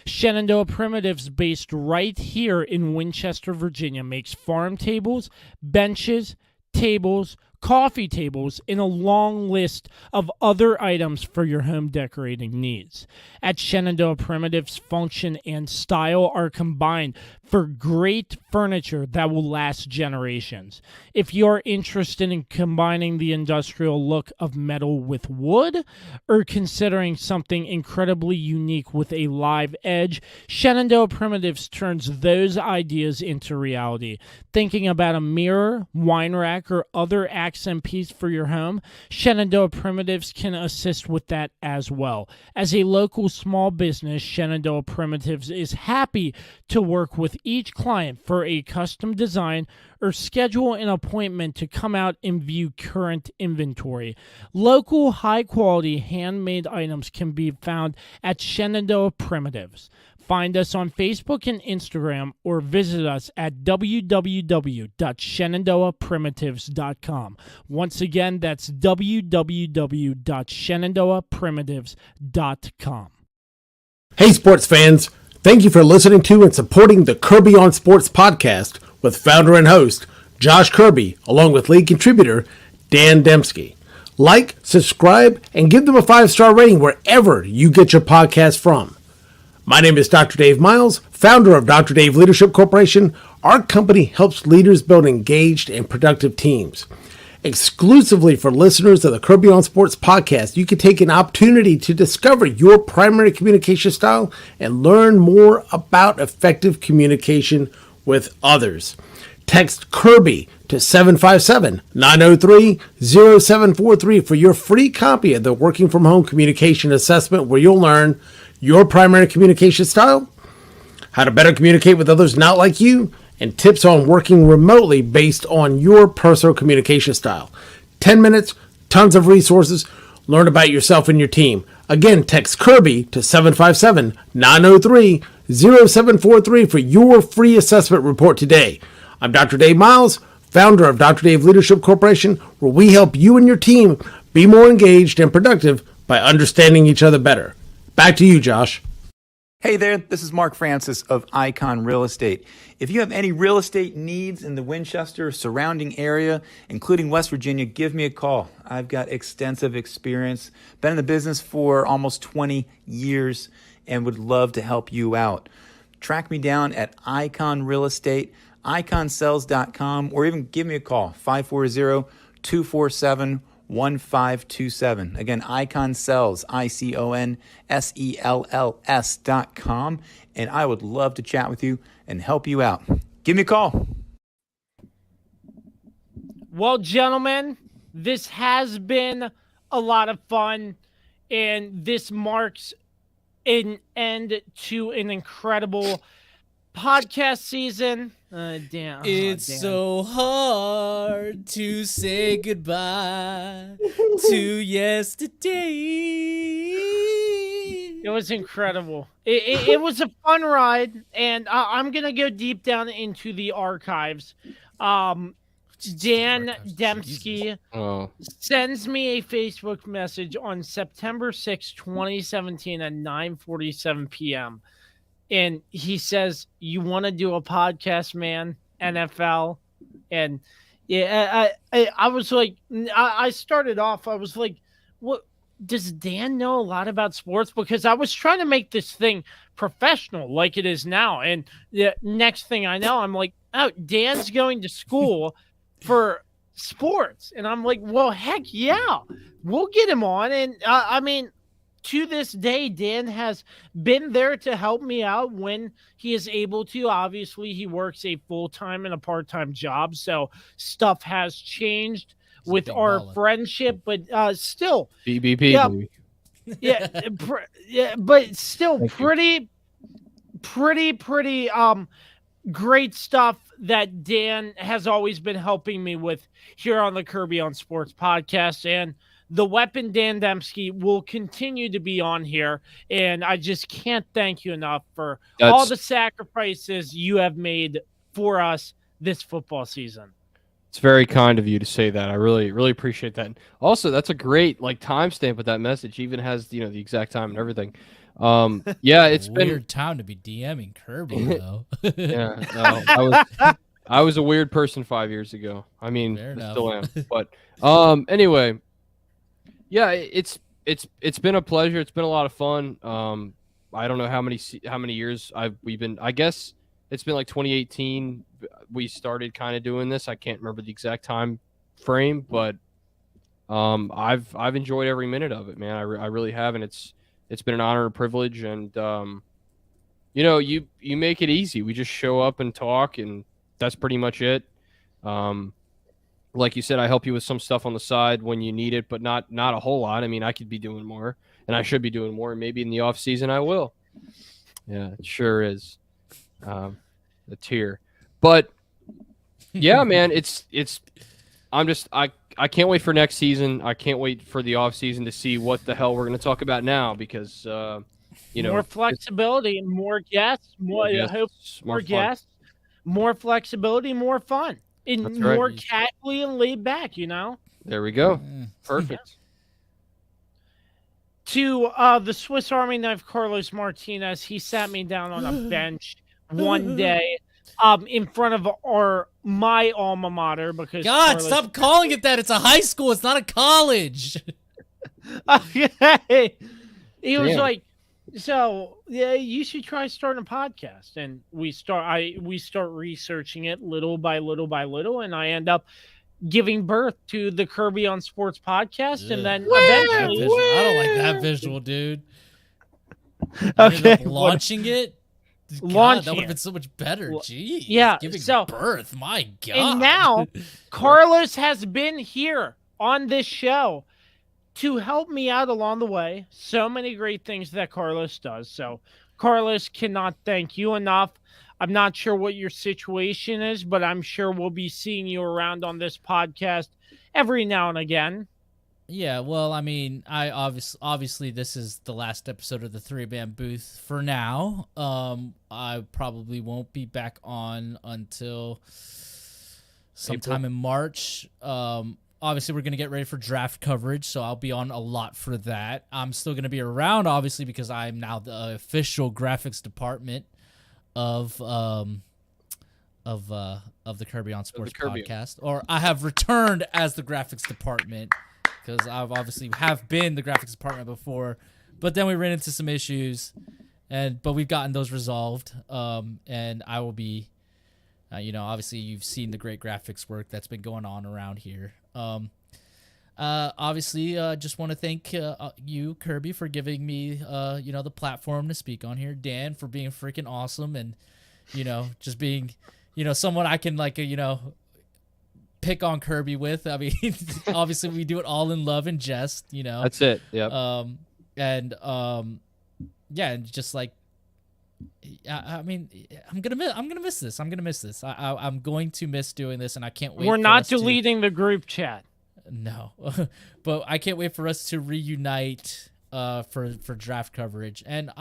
Shenandoah Primitives, based right here in Winchester, Virginia, makes farm tables, benches, tables, coffee tables, and a long list of other items for your home decorating needs. At Shenandoah Primitives, function and style are combined for great furniture that will last generations. If you're interested in combining the industrial look of metal with wood, or considering something incredibly unique with a live edge, Shenandoah Primitives turns those ideas into reality. Thinking about a mirror, wine rack, or other accent piece for your home, Shenandoah Primitives can assist with that as well. As a local small business, Shenandoah Primitives is happy to work with each client for a custom design or schedule an appointment to come out and view current inventory. Local, high-quality, handmade items can be found at Shenandoah Primitives. Find us on Facebook and Instagram or visit us at www.shenandoahprimitives.com. Once again, that's www.shenandoahprimitives.com. Hey, sports fans. Thank you for listening to and supporting the Kirby on Sports podcast with founder and host Josh Kirby, along with lead contributor Dan Dembski. Like, subscribe, and give them a 5-star rating wherever you get your podcast from. My name is Dr. Dave Miles, founder of Dr. Dave Leadership Corporation. Our company helps leaders build engaged and productive teams. Exclusively for listeners of the Kirby on Sports podcast, you can take an opportunity to discover your primary communication style and learn more about effective communication with others. Text Kirby to 757-903-0743 for your free copy of the Working From Home Communication Assessment, where you'll learn your primary communication style, how to better communicate with others not like you, and tips on working remotely based on your personal communication style. 10 minutes, tons of resources. Learn about yourself and your team. Again, text Kirby to 757-903-0743 for your free assessment report today. I'm Dr. Dave Miles, founder of Dr. Dave Leadership Corporation, where we help you and your team be more engaged and productive by understanding each other better. Back to you, Josh. Hey there, this is Mark Francis of Icon Real Estate. If you have any real estate needs in the Winchester surrounding area, including West Virginia, give me a call. I've got extensive experience, been in the business for almost 20 years, and would love to help you out. Track me down at Icon Real Estate, iconsells.com, or even give me a call, 540-247-1527. Again, Icon Sells, ICONSELLS.com, and I would love to chat with you and help you out. Give me a call. Well, gentlemen, this has been a lot of fun, and this marks an end to an incredible podcast season. Damn. It's so hard to say goodbye to yesterday. It was incredible. It was a fun ride, and I'm gonna go deep down into the archives. Dan Dembski sends me a Facebook message on September 6, 2017 at 9:47 p.m. And he says, "You want to do a podcast, man? NFL?" And yeah, I was like, I started off, I was like, what? Does Dan know a lot about sports? Because I was trying to make this thing professional like it is now. And the next thing I know, I'm like, oh, Dan's going to school for sports. And I'm like, well, heck yeah, we'll get him on. And I mean, to this day, Dan has been there to help me out when he is able to. Obviously, he works a full-time and a part-time job, so stuff has changed with our friendship, but still. BBP. But still pretty great stuff that Dan has always been helping me with here on the Kirby on Sports podcast. And the weapon Dan Dembski will continue to be on here, and I just can't thank you enough for all the sacrifices you have made for us this football season. It's very kind of you to say that. I really, really appreciate that. And also, that's a great timestamp with that message. It even has the exact time and everything. Yeah, it's been weird time to be DMing Kirby though. Yeah, no, I was a weird person 5 years ago. I mean, I still am. But anyway. Yeah, it's been a pleasure. It's been a lot of fun. I don't know how many years we've been. I guess it's been like 2018. We started kind of doing this. I can't remember the exact time frame, but I've enjoyed every minute of it, man. I really have, and it's been an honor and privilege. And you make it easy. We just show up and talk, and that's pretty much it. Like you said, I help you with some stuff on the side when you need it, but not a whole lot. I mean, I could be doing more, and I should be doing more, and maybe in the off season I will. Yeah, it sure is. A tear. But yeah, man, I can't wait for next season. I can't wait for the off season to see what the hell we're going to talk about now, because more flexibility and more guests, more guests, more flexibility, more fun. And more casually and laid back, There we go. Perfect. To the Swiss Army knife Carlos Martinez, he sat me down on a bench one day in front of my alma mater, because stop calling it that. It's a high school. It's not a college. Okay. He was like, so yeah, you should try starting a podcast. And we start researching it little by little, and I end up giving birth to the Kirby on Sports podcast. And then eventually, I don't like that visual, dude. Okay, launching it. God, that would have been so much better. Jeez. Yeah. Giving birth. My God. And now Carlos has been here on this show to help me out along the way. So many great things that Carlos does. So Carlos, cannot thank you enough. I'm not sure what your situation is, but I'm sure we'll be seeing you around on this podcast every now and again. Yeah, well, I mean, I obviously this is the last episode of the 3-Man Booth for now. I probably won't be back on until sometime in March. Obviously, we're going to get ready for draft coverage, so I'll be on a lot for that. I'm still going to be around, obviously, because I'm now the official graphics department of the Kirby on Sports podcast. Or I have returned as the graphics department, because I've obviously have been the graphics department before. But then we ran into some issues, but we've gotten those resolved, and I will be... obviously you've seen the great graphics work that's been going on around here. Obviously, just want to thank you, Kirby, for giving me, the platform to speak on here. Dan, for being freaking awesome, and, just being, someone I can pick on Kirby with. I mean, obviously we do it all in love and jest. That's it. Yeah. And just I mean, I'm gonna miss this. I'm going to miss doing this, and I can't wait. We're not deleting the group chat. No, but I can't wait for us to reunite for draft coverage. And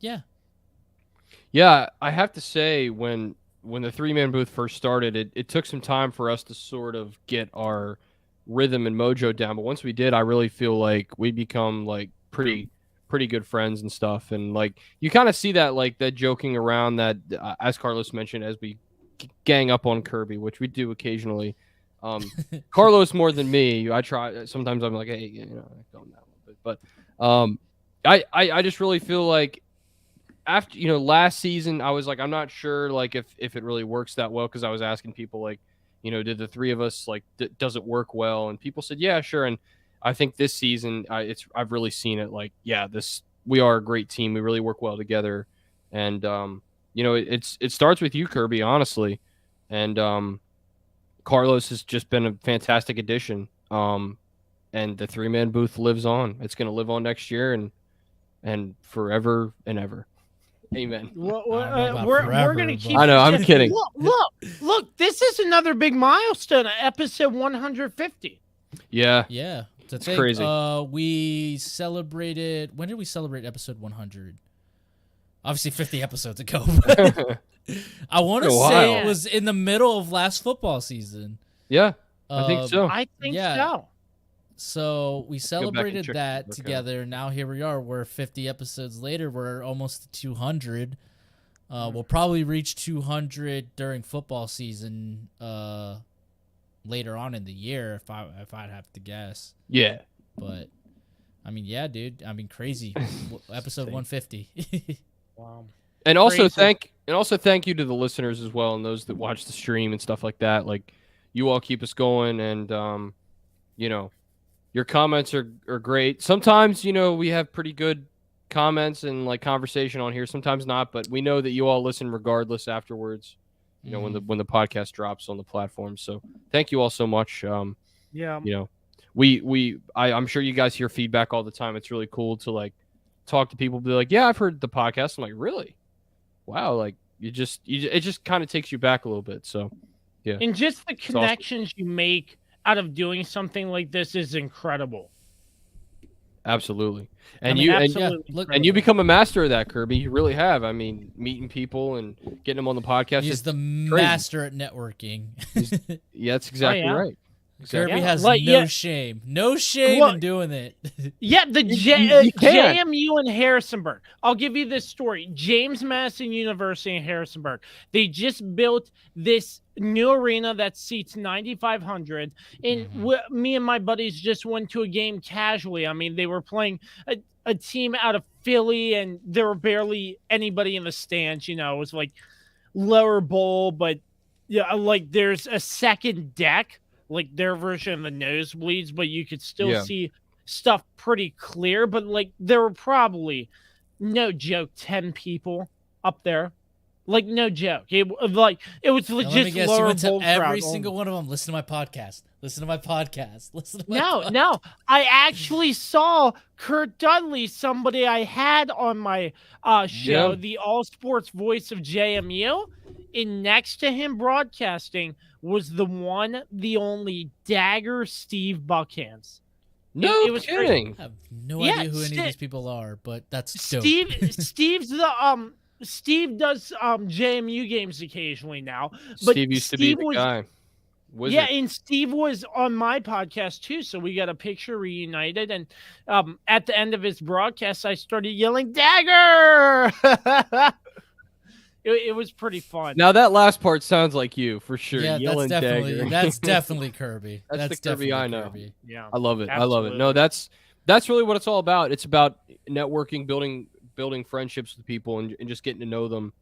yeah, I have to say when the 3-man booth first started, it took some time for us to sort of get our rhythm and mojo down. But once we did, I really feel like we become like pretty good friends and stuff. And like you kind of see that like that joking around that as Carlos mentioned, as we gang up on Kirby, which we do occasionally. Carlos more than me. I try sometimes. I'm like, hey, you know, I go that a little bit, but I just really feel like after last season, I was like, I'm not sure like if it really works that well, because I was asking people like, did the three of us like does it work well? And people said, yeah, sure. And I think this season, I've really seen it like, yeah, we are a great team. We really work well together, and it starts with you, Kirby, honestly, and Carlos has just been a fantastic addition. And the 3-man booth lives on. It's going to live on next year and forever and ever. Amen. We're going to keep. I know. I'm kidding. Look. This is another big milestone. Episode 150. Yeah. Yeah. It's crazy. We celebrated. When did we celebrate episode 100? Obviously, 50 episodes ago. I want to say it was in the middle of last football season. Yeah, I think so. I think so. So we celebrated that together. Now here we are. We're 50 episodes later. We're almost to 200. We'll probably reach 200 during football season later on in the year, if I'd have to guess. Yeah. But I mean, yeah, dude. I mean, crazy. Episode 150. Wow. And also thank you to the listeners as well, and those that watch the stream and stuff like that. Like, you all keep us going, and your comments are great. Sometimes we have pretty good comments and like conversation on here. Sometimes not, but we know that you all listen regardless afterwards. When the podcast drops on the platform. So thank you all so much. Yeah. I'm sure you guys hear feedback all the time. It's really cool to like talk to people, be like, yeah, I've heard the podcast. I'm like, really? Wow. Like it just kind of takes you back a little bit. So yeah. And just the connections you make out of doing something like this is incredible. Absolutely. And you become a master of that, Kirby. You really have. I mean, meeting people and getting them on the podcast. He's the master at networking. Yeah, that's exactly right. Exactly. Kirby has no shame. No shame in doing it. Yeah, the JMU in Harrisonburg. I'll give you this story. James Madison University in Harrisonburg. They just built this new arena that seats 9,500. And me and my buddies just went to a game casually. I mean, they were playing a team out of Philly, and there were barely anybody in the stands. It was like lower bowl, but yeah, like there's a second deck, like their version of the nosebleeds, but you could still see stuff pretty clear. But like there were probably, no joke, 10 people up there. Like no joke. It was legit lower bowl crowd. Every single one of them. Listen to my podcast. Listen to my podcast. No. I actually saw Kurt Dudley, somebody I had on my show, the all sports voice of JMU. And next to him broadcasting was the one, the only Dagger Steve Buckhands. No it was kidding. I have no idea who any of these people are, but that's dope. Steve does JMU games occasionally now. But Steve used to be the guy. Yeah, and Steve was on my podcast too, so we got a picture reunited. And at the end of his broadcast, I started yelling, "Dagger!" It was pretty fun. Now that last part sounds like you for sure. Yeah, yelling Dagger. That's definitely Kirby. That's the Kirby I know. Kirby. Yeah, I love it. Absolutely. I love it. No, that's really what it's all about. It's about networking, building friendships with people, and just getting to know them.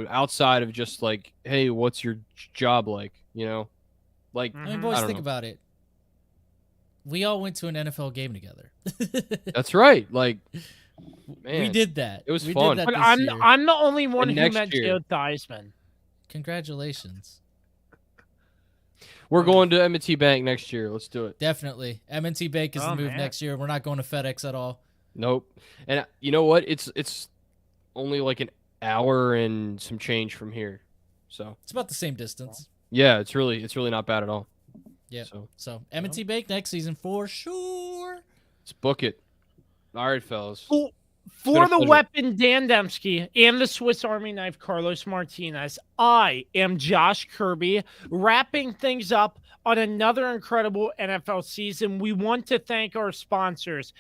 Outside of just like, hey, what's your job like? Like, I mean, boys, think about it. We all went to an NFL game together. That's right. Like, man, we did that. It was fun. But I'm the only one who met Joe Theismann. Congratulations. We're going to M&T Bank next year. Let's do it. Definitely. M&T Bank is the move next year. We're not going to FedEx at all. Nope. And you know what? It's only like an hour and some change from here. So it's about the same distance. Yeah, it's really not bad at all. Yeah. So M&T Bank next season for sure. Let's book it. All right, fellas. For the weapon, Dan Dembski, and the Swiss Army knife, Carlos Martinez, I am Josh Kirby, wrapping things up on another incredible NFL season. We want to thank our sponsors.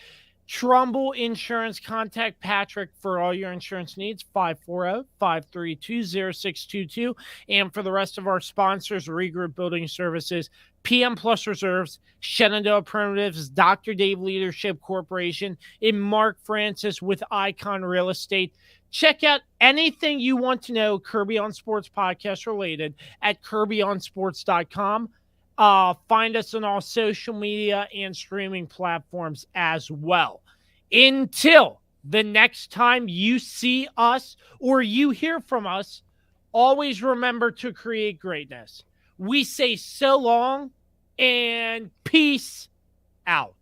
Trumbull Insurance. Contact Patrick for all your insurance needs, 540-532-0622. And for the rest of our sponsors, Regroup Building Services, PM Plus Reserves, Shenandoah Primitives, Dr. Dave Leadership Corporation, and Mark Francis with Icon Real Estate. Check out anything you want to know Kirby on Sports podcast related at kirbyonsports.com. Find us on all social media and streaming platforms as well. Until the next time you see us or you hear from us, always remember to create greatness. We say so long and peace out.